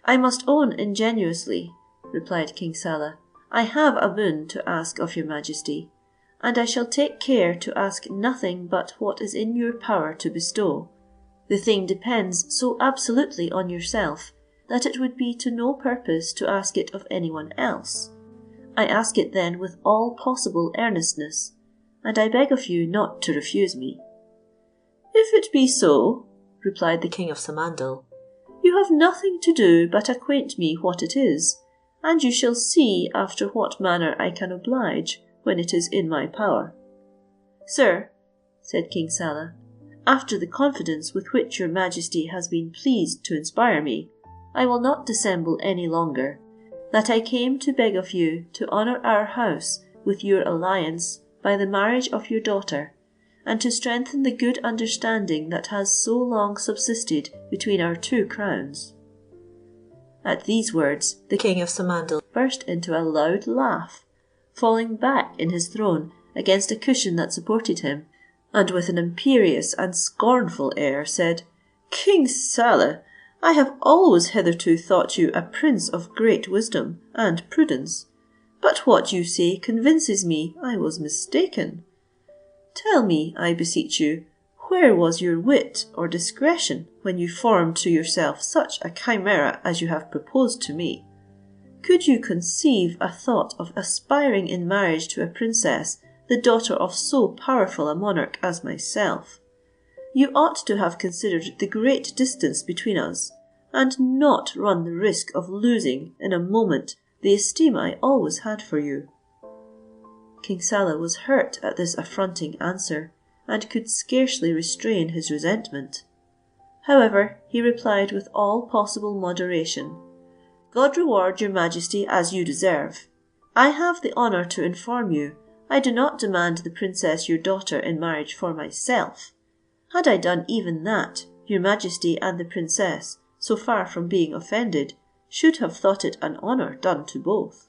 "I must own ingenuously," replied King Saleh, "I have a boon to ask of your majesty, and I shall take care to ask nothing but what is in your power to bestow. The thing depends so absolutely on yourself, that it would be to no purpose to ask it of anyone else. I ask it then with all possible earnestness, and I beg of you not to refuse me." "If it be so," replied the King of Samandal, "you have nothing to do but acquaint me what it is, and you shall see after what manner I can oblige when it is in my power." "Sir," said King Saleh, "after the confidence with which your majesty has been pleased to inspire me, I will not dissemble any longer, that I came to beg of you to honour our house with your alliance by the marriage of your daughter, and to strengthen the good understanding that has so long subsisted between our two crowns." At these words the King of Samandal burst into a loud laugh, falling back in his throne against a cushion that supported him, and with an imperious and scornful air said, "King Saleh, I have always hitherto thought you a prince of great wisdom and prudence, but what you say convinces me I was mistaken. Tell me, I beseech you, where was your wit or discretion when you formed to yourself such a chimera as you have proposed to me? Could you conceive a thought of aspiring in marriage to a princess, the daughter of so powerful a monarch as myself? You ought to have considered the great distance between us, and not run the risk of losing in a moment the esteem I always had for you." King Saleh was hurt at this affronting answer, and could scarcely restrain his resentment. However, he replied with all possible moderation, "God reward your majesty as you deserve. I have the honour to inform you, I do not demand the princess your daughter in marriage for myself. Had I done even that, your majesty and the princess, so far from being offended, should have thought it an honour done to both.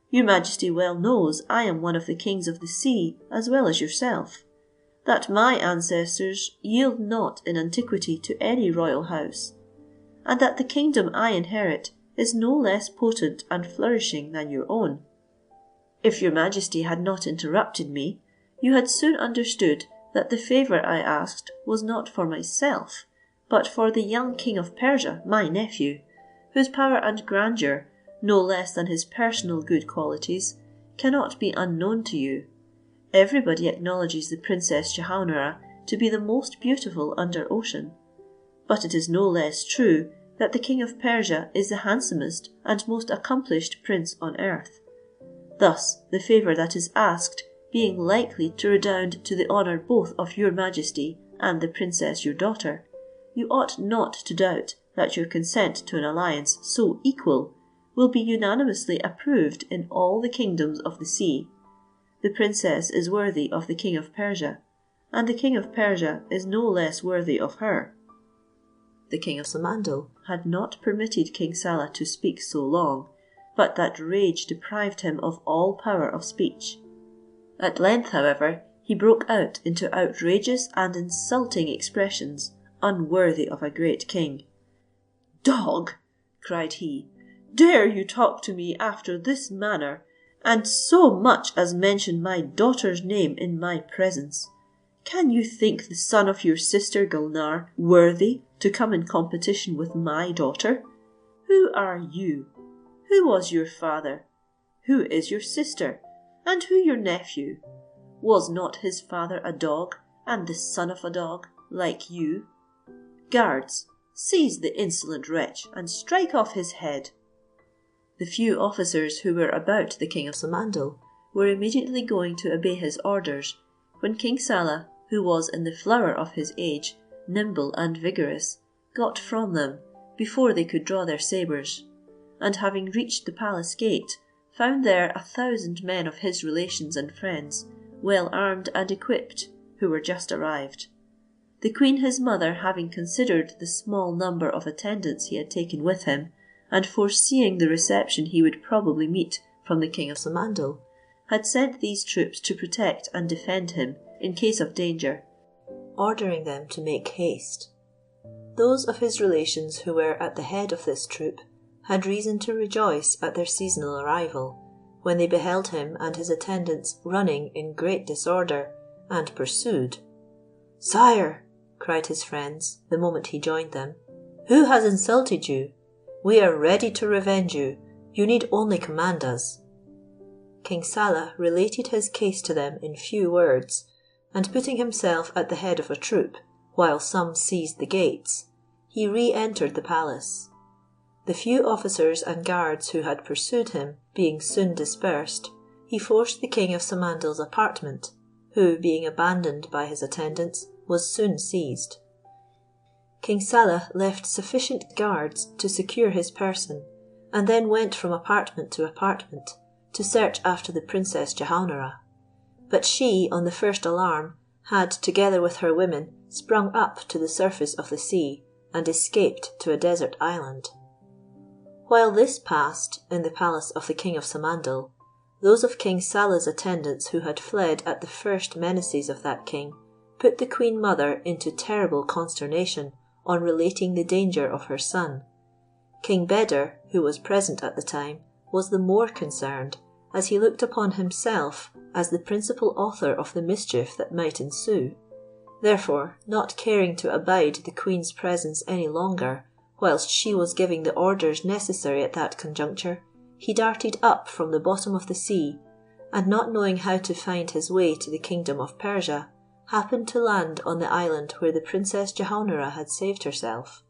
Your majesty well knows I am one of the kings of the sea as well as yourself, that my ancestors yield not in antiquity to any royal house, and that the kingdom I inherit is no less potent and flourishing than your own. If your majesty had not interrupted me, you had soon understood that the favour I asked was not for myself, but for the young king of Persia, my nephew, whose power and grandeur, no less than his personal good qualities, cannot be unknown to you. Everybody acknowledges the Princess Jehaunara to be the most beautiful under ocean, but it is no less true that the King of Persia is the handsomest and most accomplished prince on earth. Thus, the favour that is asked being likely to redound to the honour both of your majesty and the princess your daughter, you ought not to doubt that your consent to an alliance so equal will be unanimously approved in all the kingdoms of the sea. The princess is worthy of the king of Persia, and the king of Persia is no less worthy of her." The king of Samandal had not permitted King Saleh to speak so long, but that rage deprived him of all power of speech. At length, however, he broke out into outrageous and insulting expressions unworthy of a great king. "Dog!" cried he, "dare you talk to me after this manner, and so much as mention my daughter's name in my presence? Can you think the son of your sister Gulnar worthy to come in competition with my daughter? Who are you? Who was your father? Who is your sister? And who your nephew? Was not his father a dog, and the son of a dog, like you? Guards, seize the insolent wretch and strike off his head." The few officers who were about the king of Samandal were immediately going to obey his orders, when King Saleh, who was in the flower of his age, nimble and vigorous, got from them before they could draw their sabres, and having reached the palace gate, found there 1,000 men of his relations and friends, well armed and equipped, who were just arrived. The queen his mother, having considered the small number of attendants he had taken with him, and foreseeing the reception he would probably meet from the king of Samandal, had sent these troops to protect and defend him in case of danger, ordering them to make haste. Those of his relations who were at the head of this troop had reason to rejoice at their seasonal arrival, when they beheld him and his attendants running in great disorder, and pursued. "Sire," cried his friends, the moment he joined them, "who has insulted you? We are ready to revenge you. You need only command us." King Saleh related his case to them in few words, and putting himself at the head of a troop, while some seized the gates, he re-entered the palace. The few officers and guards who had pursued him being soon dispersed, he forced the king of Samandal's apartment, who, being abandoned by his attendants, was soon seized. King Saleh left sufficient guards to secure his person, and then went from apartment to apartment to search after the Princess Jehaunara. But she, on the first alarm, had, together with her women, sprung up to the surface of the sea, and escaped to a desert island. While this passed in the palace of the king of Samandal, those of King Saleh's attendants who had fled at the first menaces of that king put the queen mother into terrible consternation on relating the danger of her son. King Beder, who was present at the time, was the more concerned, as he looked upon himself as the principal author of the mischief that might ensue. Therefore, not caring to abide the queen's presence any longer, whilst she was giving the orders necessary at that conjuncture, he darted up from the bottom of the sea, and not knowing how to find his way to the kingdom of Persia, happened to land on the island where the Princess Jehaunara had saved herself.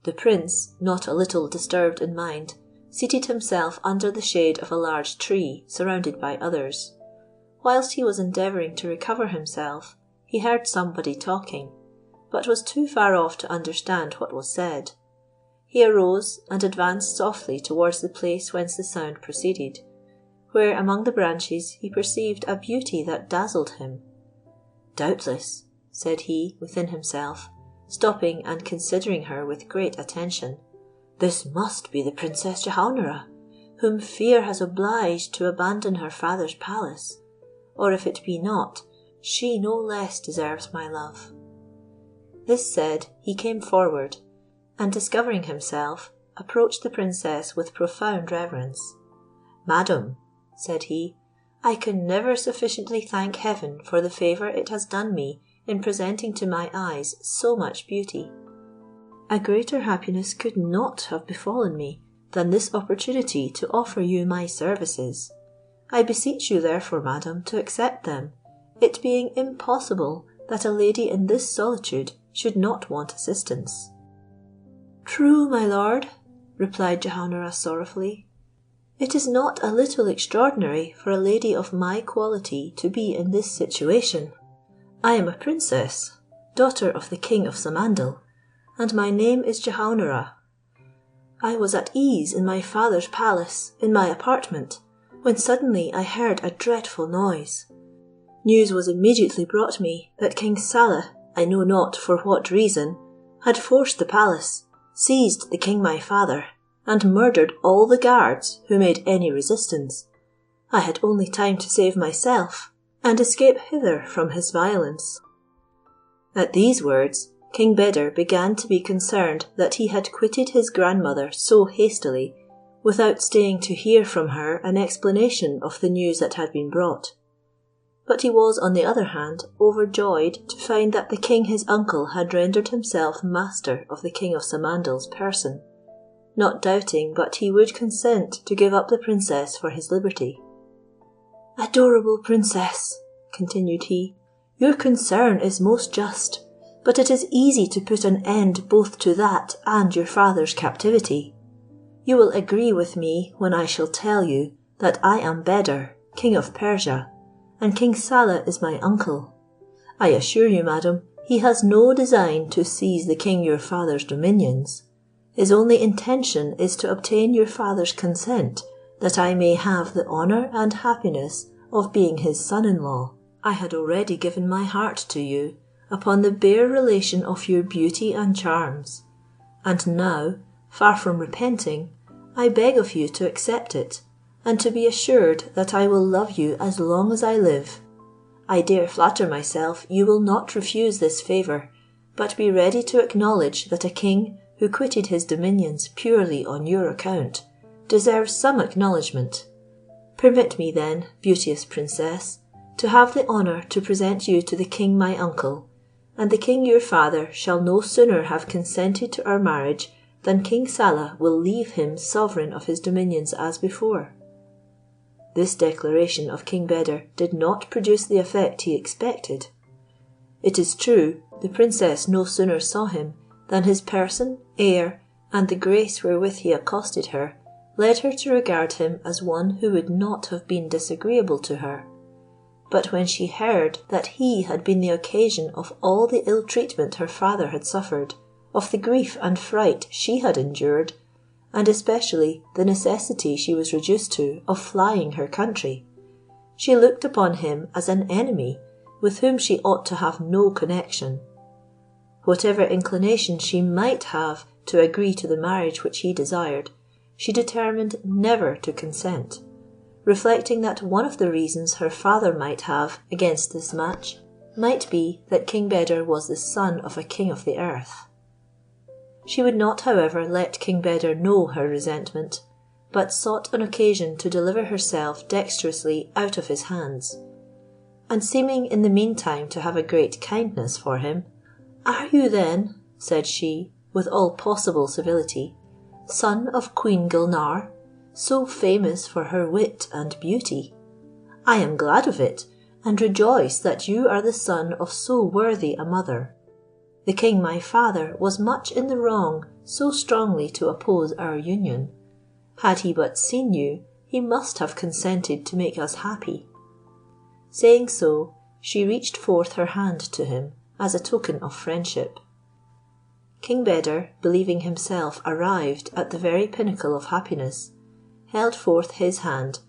The prince, not a little disturbed in mind, seated himself under the shade of a large tree surrounded by others. Whilst he was endeavouring to recover himself, he heard somebody talking, but was too far off to understand what was said. He arose and advanced softly towards the place whence the sound proceeded, where among the branches he perceived a beauty that dazzled him. "Doubtless," said he within himself, stopping and considering her with great attention, "this must be the Princess Jehaunara, whom fear has obliged to abandon her father's palace, or if it be not, she no less deserves my love." This said, he came forward, and discovering himself, approached the princess with profound reverence. "Madam," said he, "I can never sufficiently thank heaven for the favour it has done me in presenting to my eyes so much beauty. A greater happiness could not have befallen me than this opportunity to offer you my services. I beseech you therefore, madam, to accept them, it being impossible that a lady in this solitude should not want assistance." "True, my lord," replied Jehaunara sorrowfully. "It is not a little extraordinary for a lady of my quality to be in this situation. I am a princess, daughter of the king of Samandal, and my name is Jehaunara. I was at ease in my father's palace, in my apartment, when suddenly I heard a dreadful noise. News was immediately brought me that King Saleh, I know not for what reason, had forced the palace, seized the king my father, and murdered all the guards who made any resistance. I had only time to save myself, and escape hither from his violence." At these words, King Beder began to be concerned that he had quitted his grandmother so hastily, without staying to hear from her an explanation of the news that had been brought. But he was, on the other hand, overjoyed to find that the king his uncle had rendered himself master of the king of Samandal's person, not doubting but he would consent to give up the princess for his liberty. "Adorable princess," continued he, "your concern is most just, but it is easy to put an end both to that and your father's captivity. You will agree with me when I shall tell you that I am Beder, king of Persia, and King Saleh is my uncle. I assure you, madam, he has no design to seize the king your father's dominions. His only intention is to obtain your father's consent, that I may have the honour and happiness of being his son-in-law. I had already given my heart to you, upon the bare relation of your beauty and charms, and now, far from repenting, I beg of you to accept it, and to be assured that I will love you as long as I live. I dare flatter myself you will not refuse this favour, but be ready to acknowledge that a king who quitted his dominions purely on your account deserves some acknowledgment. Permit me then, beauteous princess, to have the honour to present you to the king my uncle, and the king your father shall no sooner have consented to our marriage than King Saleh will leave him sovereign of his dominions as before." This declaration of King Beder did not produce the effect he expected. It is true, the princess no sooner saw him than his person, air, and the grace wherewith he accosted her, led her to regard him as one who would not have been disagreeable to her. But when she heard that he had been the occasion of all the ill treatment her father had suffered, of the grief and fright she had endured, and especially the necessity she was reduced to of flying her country, she looked upon him as an enemy with whom she ought to have no connection. Whatever inclination she might have to agree to the marriage which he desired, she determined never to consent, reflecting that one of the reasons her father might have against this match might be that King Beder was the son of a king of the earth. She would not, however, let King Beder know her resentment, but sought an occasion to deliver herself dexterously out of his hands, and seeming in the meantime to have a great kindness for him, "Are you then," said she, with all possible civility, "son of Queen Gulnare, so famous for her wit and beauty? I am glad of it, and rejoice that you are the son of so worthy a mother. The king my father was much in the wrong so strongly to oppose our union. Had he but seen you, he must have consented to make us happy." Saying so, she reached forth her hand to him as a token of friendship. King Beder, believing himself arrived at the very pinnacle of happiness, held forth his hand,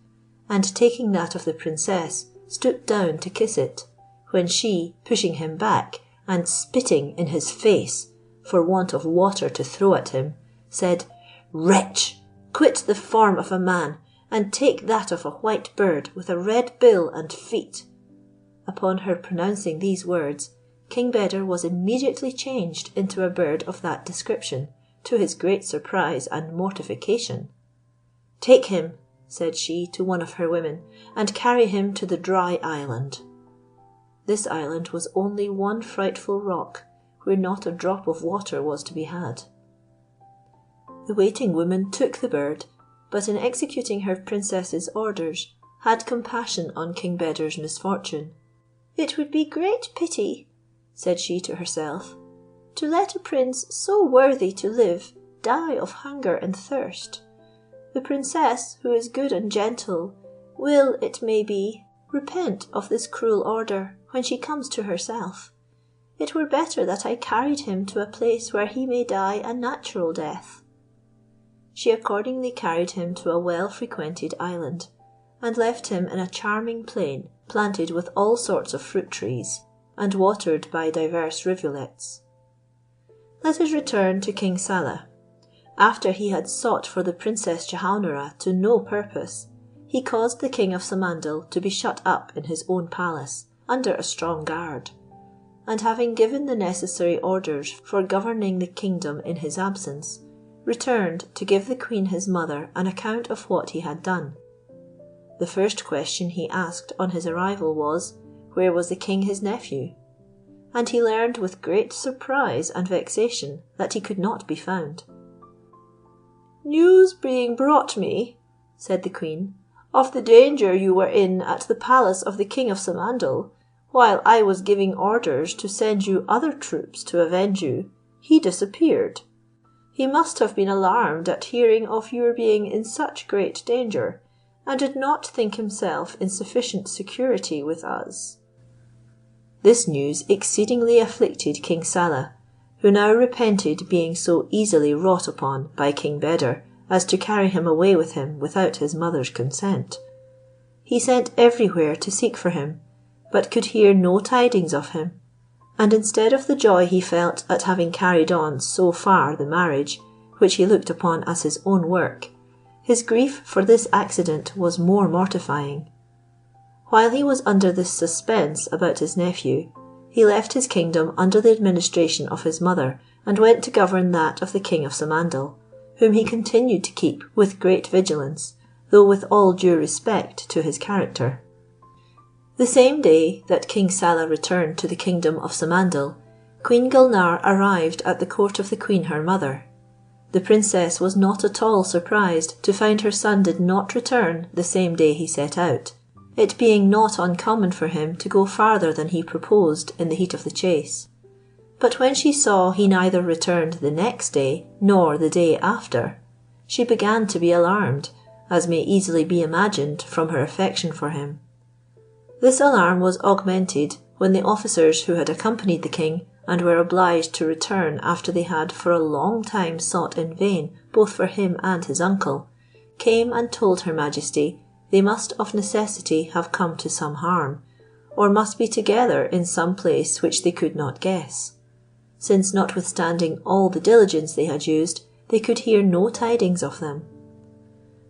and taking that of the princess, stooped down to kiss it, when she, pushing him back, and spitting in his face, for want of water to throw at him, said, "Wretch, quit the form of a man, and take that of a white bird with a red bill and feet." Upon her pronouncing these words, King Beder was immediately changed into a bird of that description, to his great surprise and mortification. "Take him," said she to one of her women, "and carry him to the dry island." This island was only one frightful rock, where not a drop of water was to be had. The waiting woman took the bird, but in executing her princess's orders, had compassion on King Beder's misfortune. "It would be great pity," said she to herself, "to let a prince so worthy to live die of hunger and thirst. The princess, who is good and gentle, will, it may be, repent of this cruel order when she comes to herself. It were better that I carried him to a place where he may die a natural death." She accordingly carried him to a well-frequented island, and left him in a charming plain planted with all sorts of fruit trees, and watered by divers rivulets. Let us return to King Saleh. After he had sought for the Princess Jehaunara to no purpose, he caused the King of Samandal to be shut up in his own palace, under a strong guard, and having given the necessary orders for governing the kingdom in his absence, returned to give the Queen his mother an account of what he had done. The first question he asked on his arrival was, where was the King his nephew? And he learned with great surprise and vexation that he could not be found. "News being brought me," said the Queen, "of the danger you were in at the palace of the King of Samandal, while I was giving orders to send you other troops to avenge you, he disappeared. He must have been alarmed at hearing of your being in such great danger, and did not think himself in sufficient security with us." This news exceedingly afflicted King Saleh, who now repented being so easily wrought upon by King Beder as to carry him away with him without his mother's consent. He sent everywhere to seek for him, but could hear no tidings of him, and instead of the joy he felt at having carried on so far the marriage, which he looked upon as his own work, his grief for this accident was more mortifying. While he was under this suspense about his nephew, he left his kingdom under the administration of his mother, and went to govern that of the King of Samandal, whom he continued to keep with great vigilance, though with all due respect to his character. The same day that King Saleh returned to the kingdom of Samandal, Queen Gulnare arrived at the court of the Queen her mother. The princess was not at all surprised to find her son did not return the same day he set out, it being not uncommon for him to go farther than he proposed in the heat of the chase. But when she saw he neither returned the next day nor the day after, she began to be alarmed, as may easily be imagined from her affection for him. This alarm was augmented when the officers who had accompanied the king, and were obliged to return after they had for a long time sought in vain both for him and his uncle, came and told her majesty they must of necessity have come to some harm, or must be together in some place which they could not guess, since notwithstanding all the diligence they had used, they could hear no tidings of them.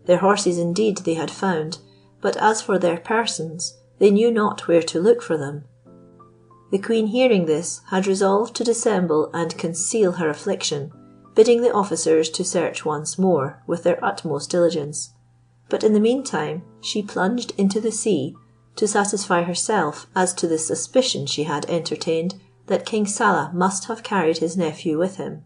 Their horses indeed they had found, but as for their persons, they knew not where to look for them. The Queen, hearing this, had resolved to dissemble and conceal her affliction, bidding the officers to search once more with their utmost diligence. But in the meantime she plunged into the sea, to satisfy herself as to the suspicion she had entertained that King Saleh must have carried his nephew with him.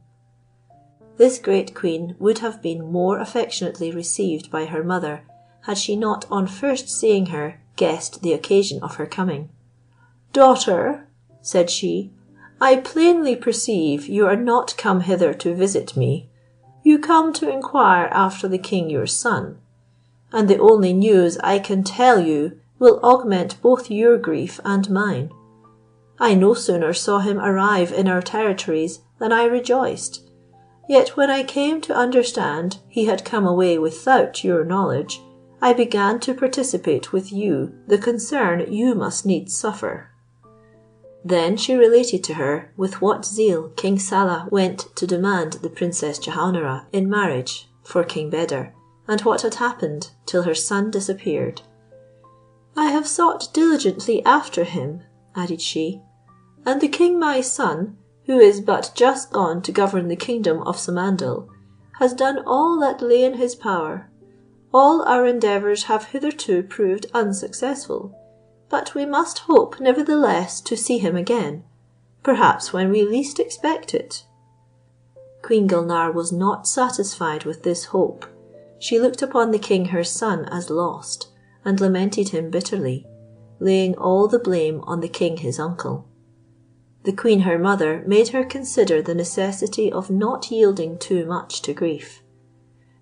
This great queen would have been more affectionately received by her mother, had she not on first seeing her guessed the occasion of her coming. "Daughter," said she, "I plainly perceive you are not come hither to visit me. You come to inquire after the king your son, and the only news I can tell you will augment both your grief and mine. I no sooner saw him arrive in our territories than I rejoiced, yet when I came to understand he had come away without your knowledge, I began to participate with you the concern you must needs suffer." Then she related to her with what zeal King Saleh went to demand the Princess Jehaunara in marriage for King Beder, and what had happened till her son disappeared. "I have sought diligently after him," added she, "and the king my son, who is but just gone to govern the kingdom of Samandal, has done all that lay in his power. All our endeavours have hitherto proved unsuccessful, but we must hope nevertheless to see him again, perhaps when we least expect it." Queen Gulnare was not satisfied with this hope. She looked upon the king her son as lost, and lamented him bitterly, laying all the blame on the king his uncle. The queen her mother made her consider the necessity of not yielding too much to grief.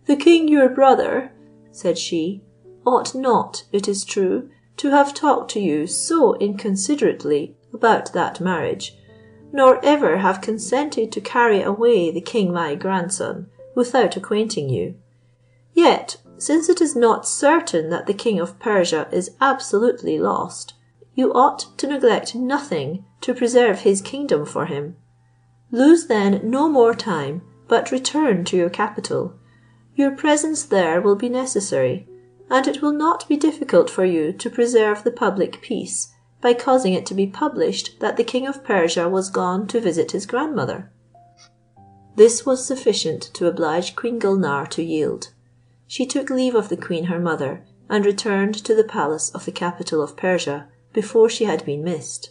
"The king your brother," said she, "ought not, it is true, to have talked to you so inconsiderately about that marriage, nor ever have consented to carry away the king my grandson without acquainting you, Yet, since it is not certain that the king of Persia is absolutely lost, you ought to neglect nothing to preserve his kingdom for him. Lose then no more time, but return to your capital. Your presence there will be necessary, and it will not be difficult for you to preserve the public peace by causing it to be published that the king of Persia was gone to visit his grandmother." This was sufficient to oblige Queen Gulnare to yield. She took leave of the queen her mother, and returned to the palace of the capital of Persia before she had been missed.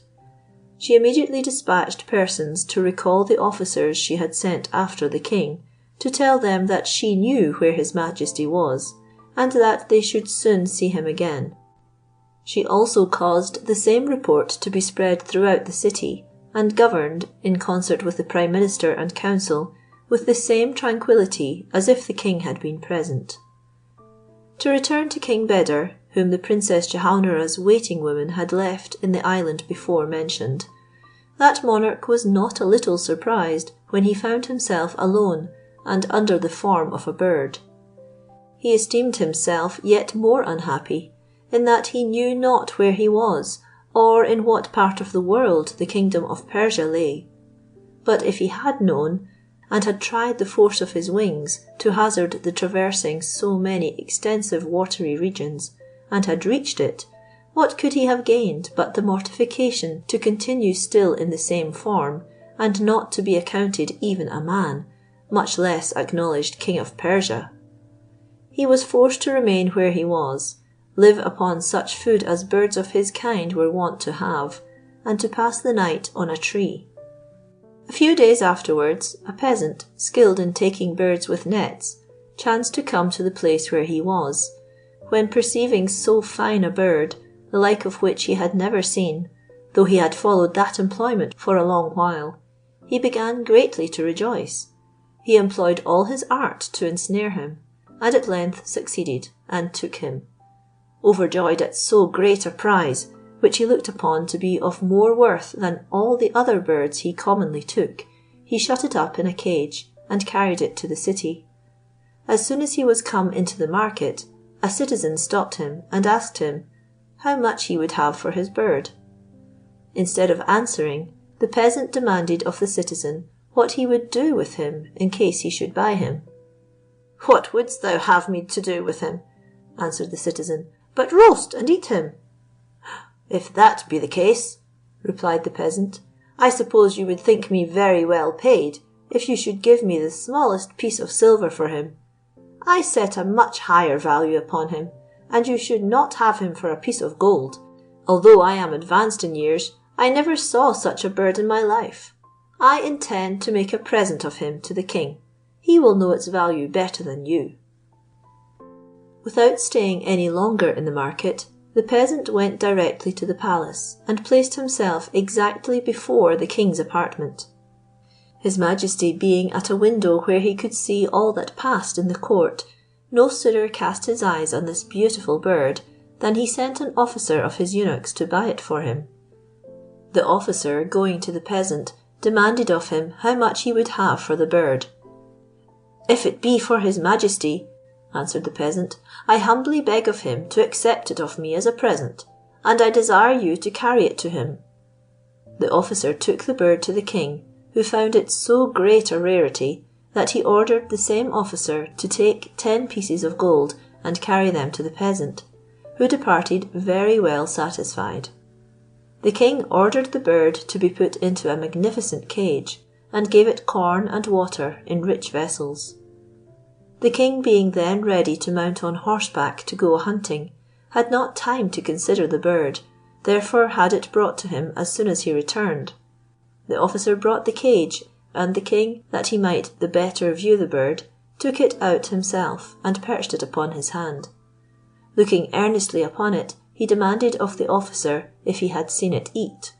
She immediately dispatched persons to recall the officers she had sent after the king, to tell them that she knew where his majesty was, and that they should soon see him again. She also caused the same report to be spread throughout the city, and governed, in concert with the prime minister and council, with the same tranquillity as if the king had been present. To return to King Beder, whom the Princess Jehaunara's waiting woman had left in the island before mentioned, that monarch was not a little surprised when he found himself alone and under the form of a bird. He esteemed himself yet more unhappy, in that he knew not where he was, or in what part of the world the kingdom of Persia lay. But if he had known, and had tried the force of his wings to hazard the traversing so many extensive watery regions, and had reached it, what could he have gained but the mortification to continue still in the same form, and not to be accounted even a man, much less acknowledged king of Persia? He was forced to remain where he was, live upon such food as birds of his kind were wont to have, and to pass the night on a tree. A few days afterwards, a peasant, skilled in taking birds with nets, chanced to come to the place where he was, when perceiving so fine a bird, the like of which he had never seen, though he had followed that employment for a long while, he began greatly to rejoice. He employed all his art to ensnare him, and at length succeeded, and took him. Overjoyed at so great a prize, which he looked upon to be of more worth than all the other birds he commonly took, he shut it up in a cage, and carried it to the city. As soon as he was come into the market, a citizen stopped him and asked him how much he would have for his bird. Instead of answering, the peasant demanded of the citizen what he would do with him in case he should buy him. "What wouldst thou have me to do with him?" answered the citizen, "but roast and eat him." "If that be the case," replied the peasant, "I suppose you would think me very well paid if you should give me the smallest piece of silver for him. I set a much higher value upon him, and you should not have him for a piece of gold. Although I am advanced in years, I never saw such a bird in my life. I intend to make a present of him to the king. He will know its value better than you." Without staying any longer in the market, the peasant went directly to the palace, and placed himself exactly before the king's apartment. His majesty being at a window where he could see all that passed in the court, no sooner cast his eyes on this beautiful bird than he sent an officer of his eunuchs to buy it for him. The officer, going to the peasant, demanded of him how much he would have for the bird. "If it be for his majesty," answered the peasant, "I humbly beg of him to accept it of me as a present, and I desire you to carry it to him." The officer took the bird to the king, who found it so great a rarity that he ordered the same officer to take 10 pieces of gold and carry them to the peasant, who departed very well satisfied. The king ordered the bird to be put into a magnificent cage, and gave it corn and water in rich vessels. The king, being then ready to mount on horseback to go hunting, had not time to consider the bird, therefore had it brought to him as soon as he returned. The officer brought the cage, and the king, that he might the better view the bird, took it out himself and perched it upon his hand. Looking earnestly upon it, he demanded of the officer if he had seen it eat.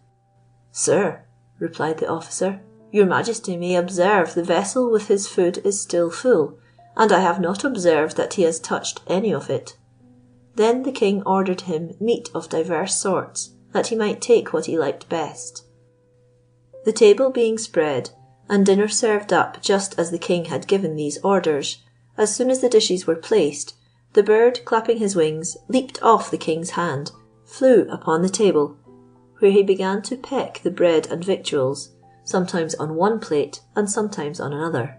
"Sir," replied the officer, "your majesty may observe the vessel with his food is still full, and I have not observed that he has touched any of it." Then the king ordered him meat of divers sorts, that he might take what he liked best. The table being spread, and dinner served up just as the king had given these orders, As soon as the dishes were placed, the bird, clapping his wings, leaped off the king's hand, flew upon the table, where he began to peck the bread and victuals, sometimes on one plate and sometimes on another.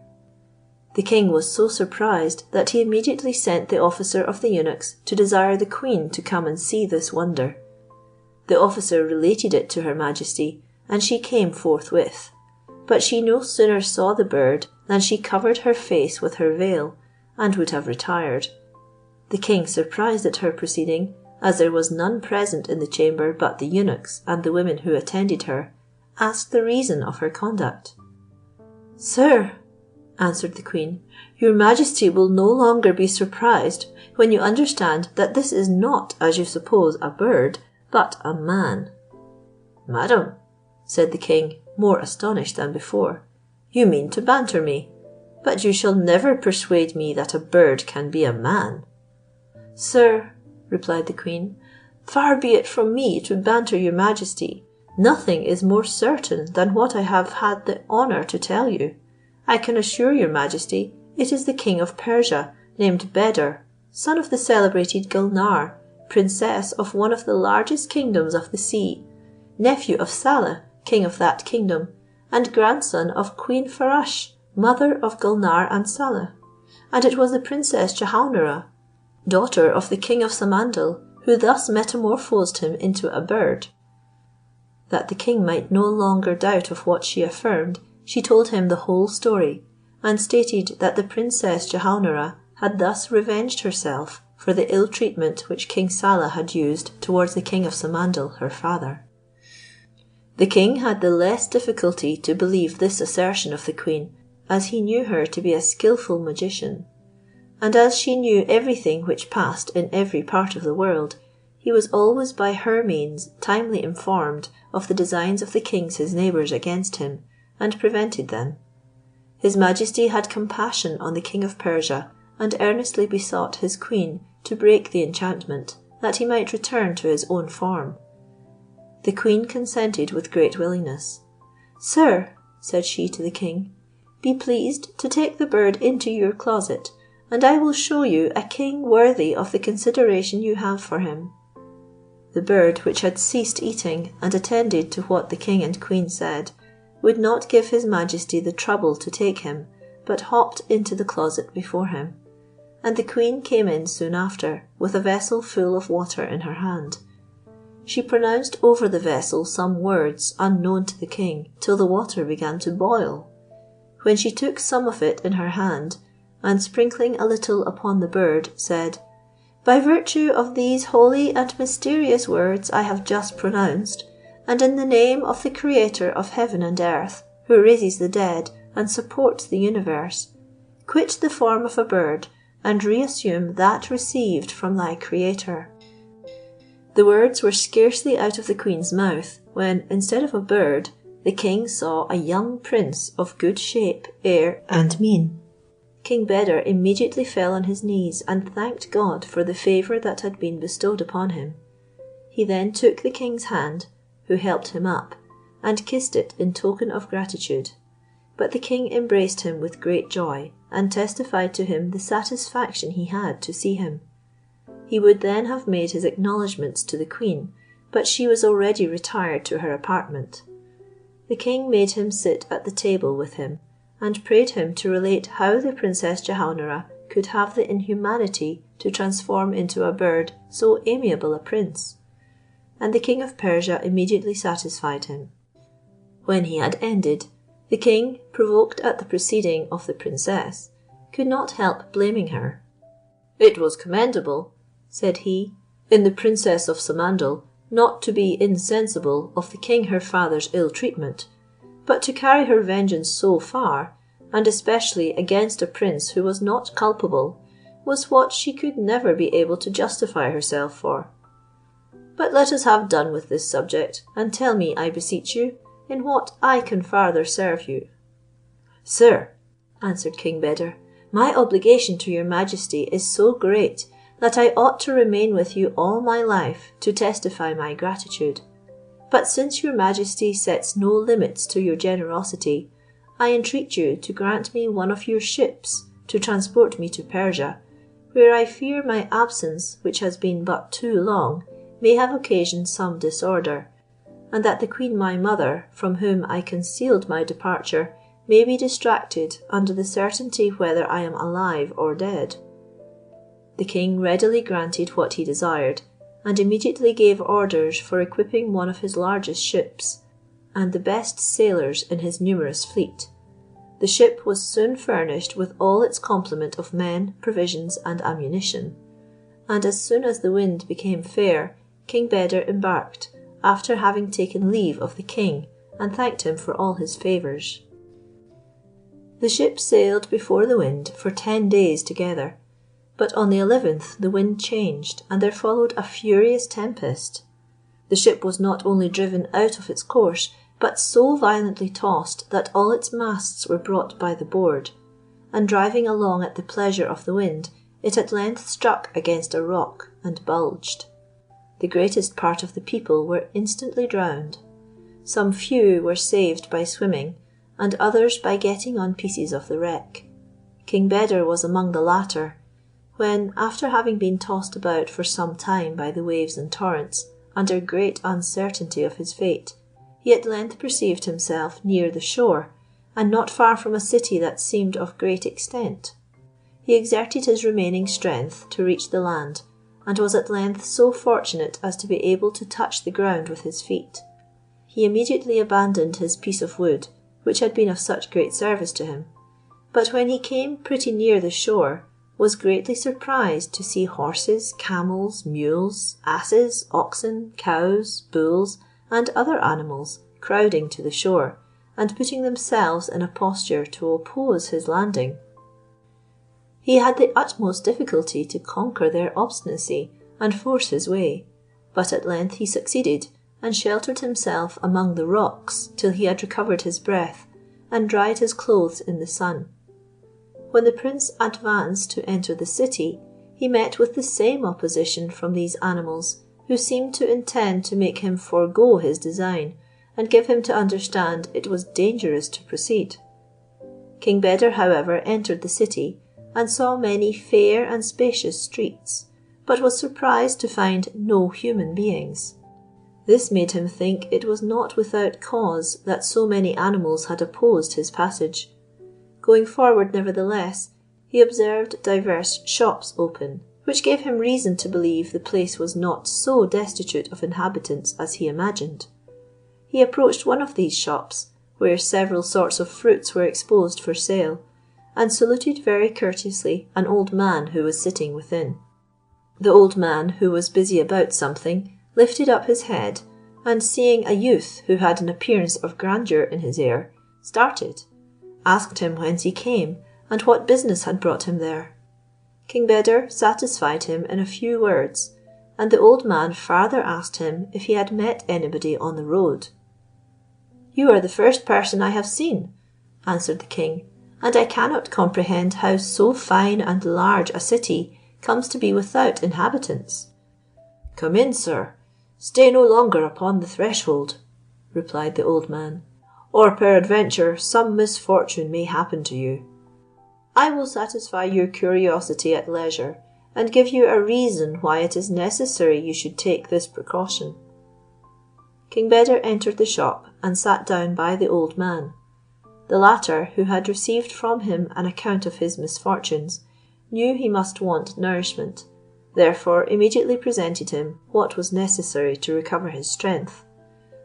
The king was so surprised that he immediately sent the officer of the eunuchs to desire the queen to come and see this wonder. The officer related it to her majesty, and she came forthwith. But she no sooner saw the bird than she covered her face with her veil, and would have retired. The king, surprised at her proceeding, as there was none present in the chamber but the eunuchs and the women who attended her, asked the reason of her conduct. "Sir," answered the queen, "your majesty will no longer be surprised when you understand that this is not, as you suppose, a bird, but a man." "Madam," said the king, more astonished than before, "you mean to banter me, but you shall never persuade me that a bird can be a man." "Sir," replied the queen, "far be it from me to banter your majesty. Nothing is more certain than what I have had the honour to tell you. I can assure your majesty it is the king of Persia, named Beder, son of the celebrated Gulnar, princess of one of the largest kingdoms of the sea, nephew of Saleh, king of that kingdom, and grandson of Queen Farash, mother of Gulnar and Saleh. And it was the princess Jehaunara, daughter of the king of Samandal, who thus metamorphosed him into a bird." That the king might no longer doubt of what she affirmed, she told him the whole story, and stated that the princess Jehaunara had thus revenged herself for the ill treatment which King Saleh had used towards the king of Samandal, her father. The king had the less difficulty to believe this assertion of the queen, as he knew her to be a skilful magician. And as she knew everything which passed in every part of the world, he was always by her means timely informed of the designs of the kings his neighbours against him, and prevented them. His majesty had compassion on the king of Persia, and earnestly besought his queen to break the enchantment, that he might return to his own form. The queen consented with great willingness. "Sir," said she to the king, "be pleased to take the bird into your closet, and I will show you a king worthy of the consideration you have for him." The bird, which had ceased eating and attended to what the king and queen said, would not give his majesty the trouble to take him, but hopped into the closet before him. And the queen came in soon after, with a vessel full of water in her hand. She pronounced over the vessel some words unknown to the king, till the water began to boil, when she took some of it in her hand, and sprinkling a little upon the bird, said, "By virtue of these holy and mysterious words I have just pronounced, and in the name of the Creator of heaven and earth, who raises the dead and supports the universe, quit the form of a bird, and reassume that received from thy Creator." The words were scarcely out of the queen's mouth, when, instead of a bird, the king saw a young prince of good shape, air, and mien. King Beder immediately fell on his knees and thanked God for the favour that had been bestowed upon him. He then took the king's hand, who helped him up, and kissed it in token of gratitude. But the king embraced him with great joy, and testified to him the satisfaction he had to see him. He would then have made his acknowledgments to the queen, but she was already retired to her apartment. The king made him sit at the table with him, and prayed him to relate how the princess Jehaunara could have the inhumanity to transform into a bird so amiable a prince. And the king of Persia immediately satisfied him. When he had ended, the king, provoked at the proceeding of the princess, could not help blaming her. "It was commendable," said he, "in the princess of Samandal not to be insensible of the king her father's ill treatment, but to carry her vengeance so far, and especially against a prince who was not culpable, was what she could never be able to justify herself for. But let us have done with this subject, and tell me, I beseech you, in what I can farther serve you." "Sir," answered King Beder, "my obligation to your majesty is so great, that I ought to remain with you all my life to testify my gratitude. But since your majesty sets no limits to your generosity, I entreat you to grant me one of your ships, to transport me to Persia, where I fear my absence, which has been but too long, may have occasioned some disorder, and that the queen my mother, from whom I concealed my departure, may be distracted under the certainty whether I am alive or dead." The king readily granted what he desired, and immediately gave orders for equipping one of his largest ships, and the best sailors in his numerous fleet. The ship was soon furnished with all its complement of men, provisions, and ammunition, and as soon as the wind became fair, King Beder embarked, after having taken leave of the king and thanked him for all his favours. The ship sailed before the wind for 10 days together, but on the 11th the wind changed, and there followed a furious tempest. The ship was not only driven out of its course, but so violently tossed that all its masts were brought by the board, and driving along at the pleasure of the wind, it at length struck against a rock and bulged. The greatest part of the people were instantly drowned. Some few were saved by swimming, and others by getting on pieces of the wreck. King Beder was among the latter, when, after having been tossed about for some time by the waves and torrents, under great uncertainty of his fate, he at length perceived himself near the shore, and not far from a city that seemed of great extent. He exerted his remaining strength to reach the land, and was at length so fortunate as to be able to touch the ground with his feet. He immediately abandoned his piece of wood, which had been of such great service to him, but when he came pretty near the shore, was greatly surprised to see horses, camels, mules, asses, oxen, cows, bulls, and other animals crowding to the shore, and putting themselves in a posture to oppose his landing. He had the utmost difficulty to conquer their obstinacy and force his way, but at length he succeeded, and sheltered himself among the rocks till he had recovered his breath, and dried his clothes in the sun. When the prince advanced to enter the city, he met with the same opposition from these animals, who seemed to intend to make him forego his design, and give him to understand it was dangerous to proceed. King Beder, however, entered the city, and saw many fair and spacious streets, but was surprised to find no human beings. This made him think it was not without cause that so many animals had opposed his passage. Going forward, nevertheless, he observed divers shops open, which gave him reason to believe the place was not so destitute of inhabitants as he imagined. He approached one of these shops, where several sorts of fruits were exposed for sale, and saluted very courteously an old man who was sitting within. The old man, who was busy about something, lifted up his head, and seeing a youth who had an appearance of grandeur in his air, started, asked him whence he came, and what business had brought him there. King Beder satisfied him in a few words, and the old man farther asked him if he had met anybody on the road. "You are the first person I have seen," answered the king, "and I cannot comprehend how so fine and large a city comes to be without inhabitants." "Come in, sir. Stay no longer upon the threshold," replied the old man, "or peradventure some misfortune may happen to you. I will satisfy your curiosity at leisure, and give you a reason why it is necessary you should take this precaution." King Beder entered the shop and sat down by the old man. The latter, who had received from him an account of his misfortunes, knew he must want nourishment, therefore immediately presented him what was necessary to recover his strength.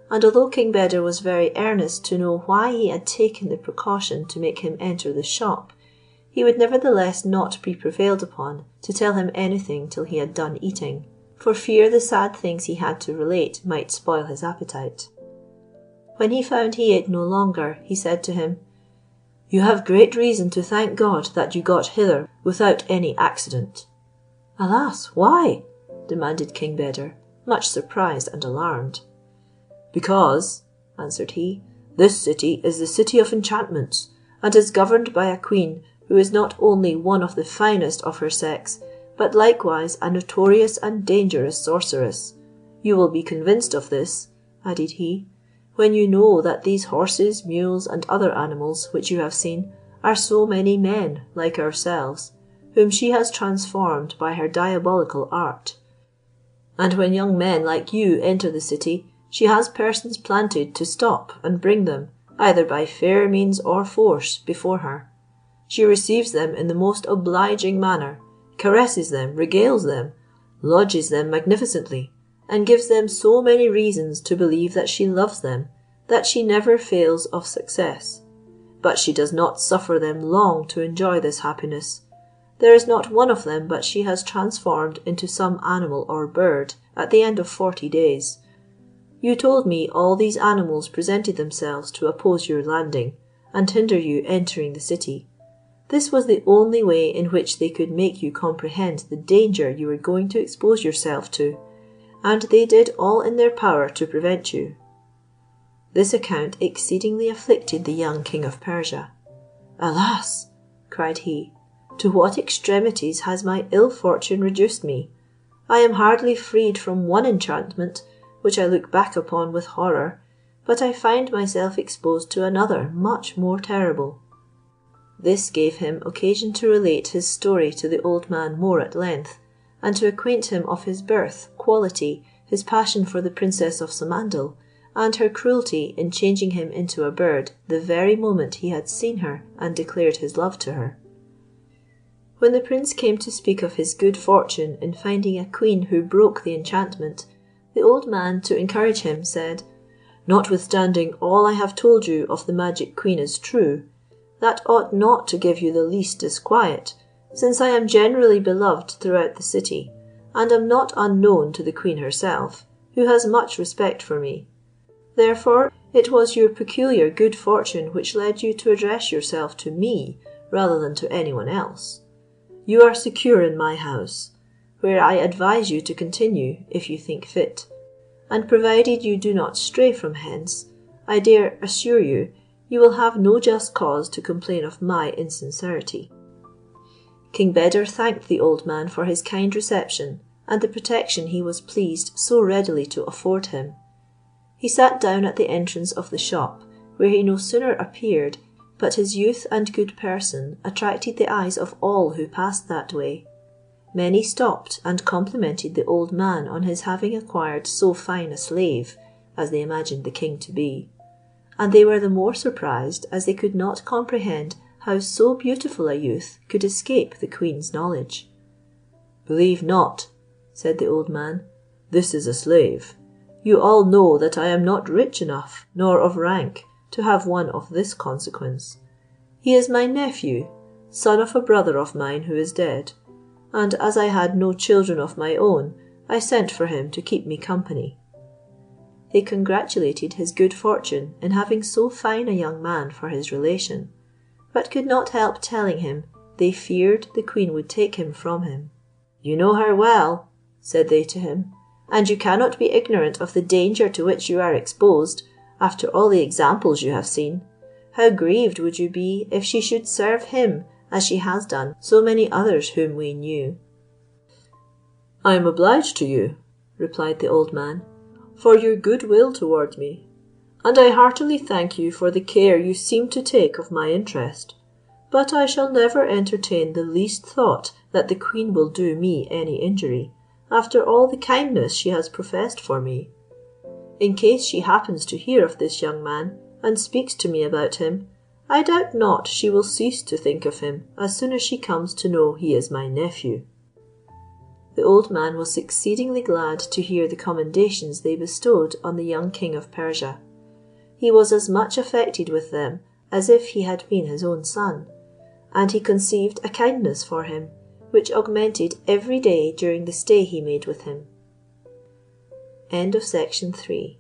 And although King Beder was very earnest to know why he had taken the precaution to make him enter the shop, he would nevertheless not be prevailed upon to tell him anything till he had done eating, for fear the sad things he had to relate might spoil his appetite. When he found he ate no longer, he said to him, "You have great reason to thank God that you got hither without any accident." "Alas, why?" demanded King Beder, much surprised and alarmed. "Because," answered he, "this city is the city of enchantments, and is governed by a queen who is not only one of the finest of her sex, but likewise a notorious and dangerous sorceress. You will be convinced of this," added he, "when you know that these horses, mules, and other animals which you have seen, are so many men like ourselves, whom she has transformed by her diabolical art. And when young men like you enter the city, she has persons planted to stop and bring them, either by fair means or force, before her. She receives them in the most obliging manner, caresses them, regales them, lodges them magnificently, and gives them so many reasons to believe that she loves them, that she never fails of success. But she does not suffer them long to enjoy this happiness. There is not one of them but she has transformed into some animal or bird at the end of 40 days. You told me all these animals presented themselves to oppose your landing, and hinder you entering the city. This was the only way in which they could make you comprehend the danger you were going to expose yourself to, and they did all in their power to prevent you." This account exceedingly afflicted the young King of Persia. "Alas!" cried he, "to what extremities has my ill fortune reduced me! I am hardly freed from one enchantment, which I look back upon with horror, but I find myself exposed to another much more terrible." This gave him occasion to relate his story to the old man more at length, and to acquaint him of his birth, quality, his passion for the Princess of Samandal, and her cruelty in changing him into a bird the very moment he had seen her and declared his love to her. When the prince came to speak of his good fortune in finding a queen who broke the enchantment, the old man, to encourage him, said, "Notwithstanding all I have told you of the magic queen is true, that ought not to give you the least disquiet, since I am generally beloved throughout the city, and am not unknown to the queen herself, who has much respect for me. Therefore, it was your peculiar good fortune which led you to address yourself to me rather than to anyone else. You are secure in my house, where I advise you to continue if you think fit, and provided you do not stray from hence, I dare assure you, you will have no just cause to complain of my insincerity." King Beder thanked the old man for his kind reception and the protection he was pleased so readily to afford him. He sat down at the entrance of the shop, where he no sooner appeared, but his youth and good person attracted the eyes of all who passed that way. Many stopped and complimented the old man on his having acquired so fine a slave, as they imagined the king to be, and they were the more surprised as they could not comprehend how so beautiful a youth could escape the queen's knowledge. "Believe not," said the old man, "this is a slave. You all know that I am not rich enough, nor of rank, to have one of this consequence. He is my nephew, son of a brother of mine who is dead, and as I had no children of my own, I sent for him to keep me company." They congratulated his good fortune in having so fine a young man for his relation, but could not help telling him they feared the queen would take him from him. "You know her well," said they to him, "and you cannot be ignorant of the danger to which you are exposed, after all the examples you have seen. How grieved would you be if she should serve him, as she has done so many others whom we knew." "I am obliged to you," replied the old man, "for your good will toward me, and I heartily thank you for the care you seem to take of my interest, but I shall never entertain the least thought that the queen will do me any injury, after all the kindness she has professed for me. In case she happens to hear of this young man, and speaks to me about him, I doubt not she will cease to think of him as soon as she comes to know he is my nephew." The old man was exceedingly glad to hear the commendations they bestowed on the young King of Persia. He was as much affected with them as if he had been his own son, and he conceived a kindness for him, which augmented every day during the stay he made with him. End of section 3.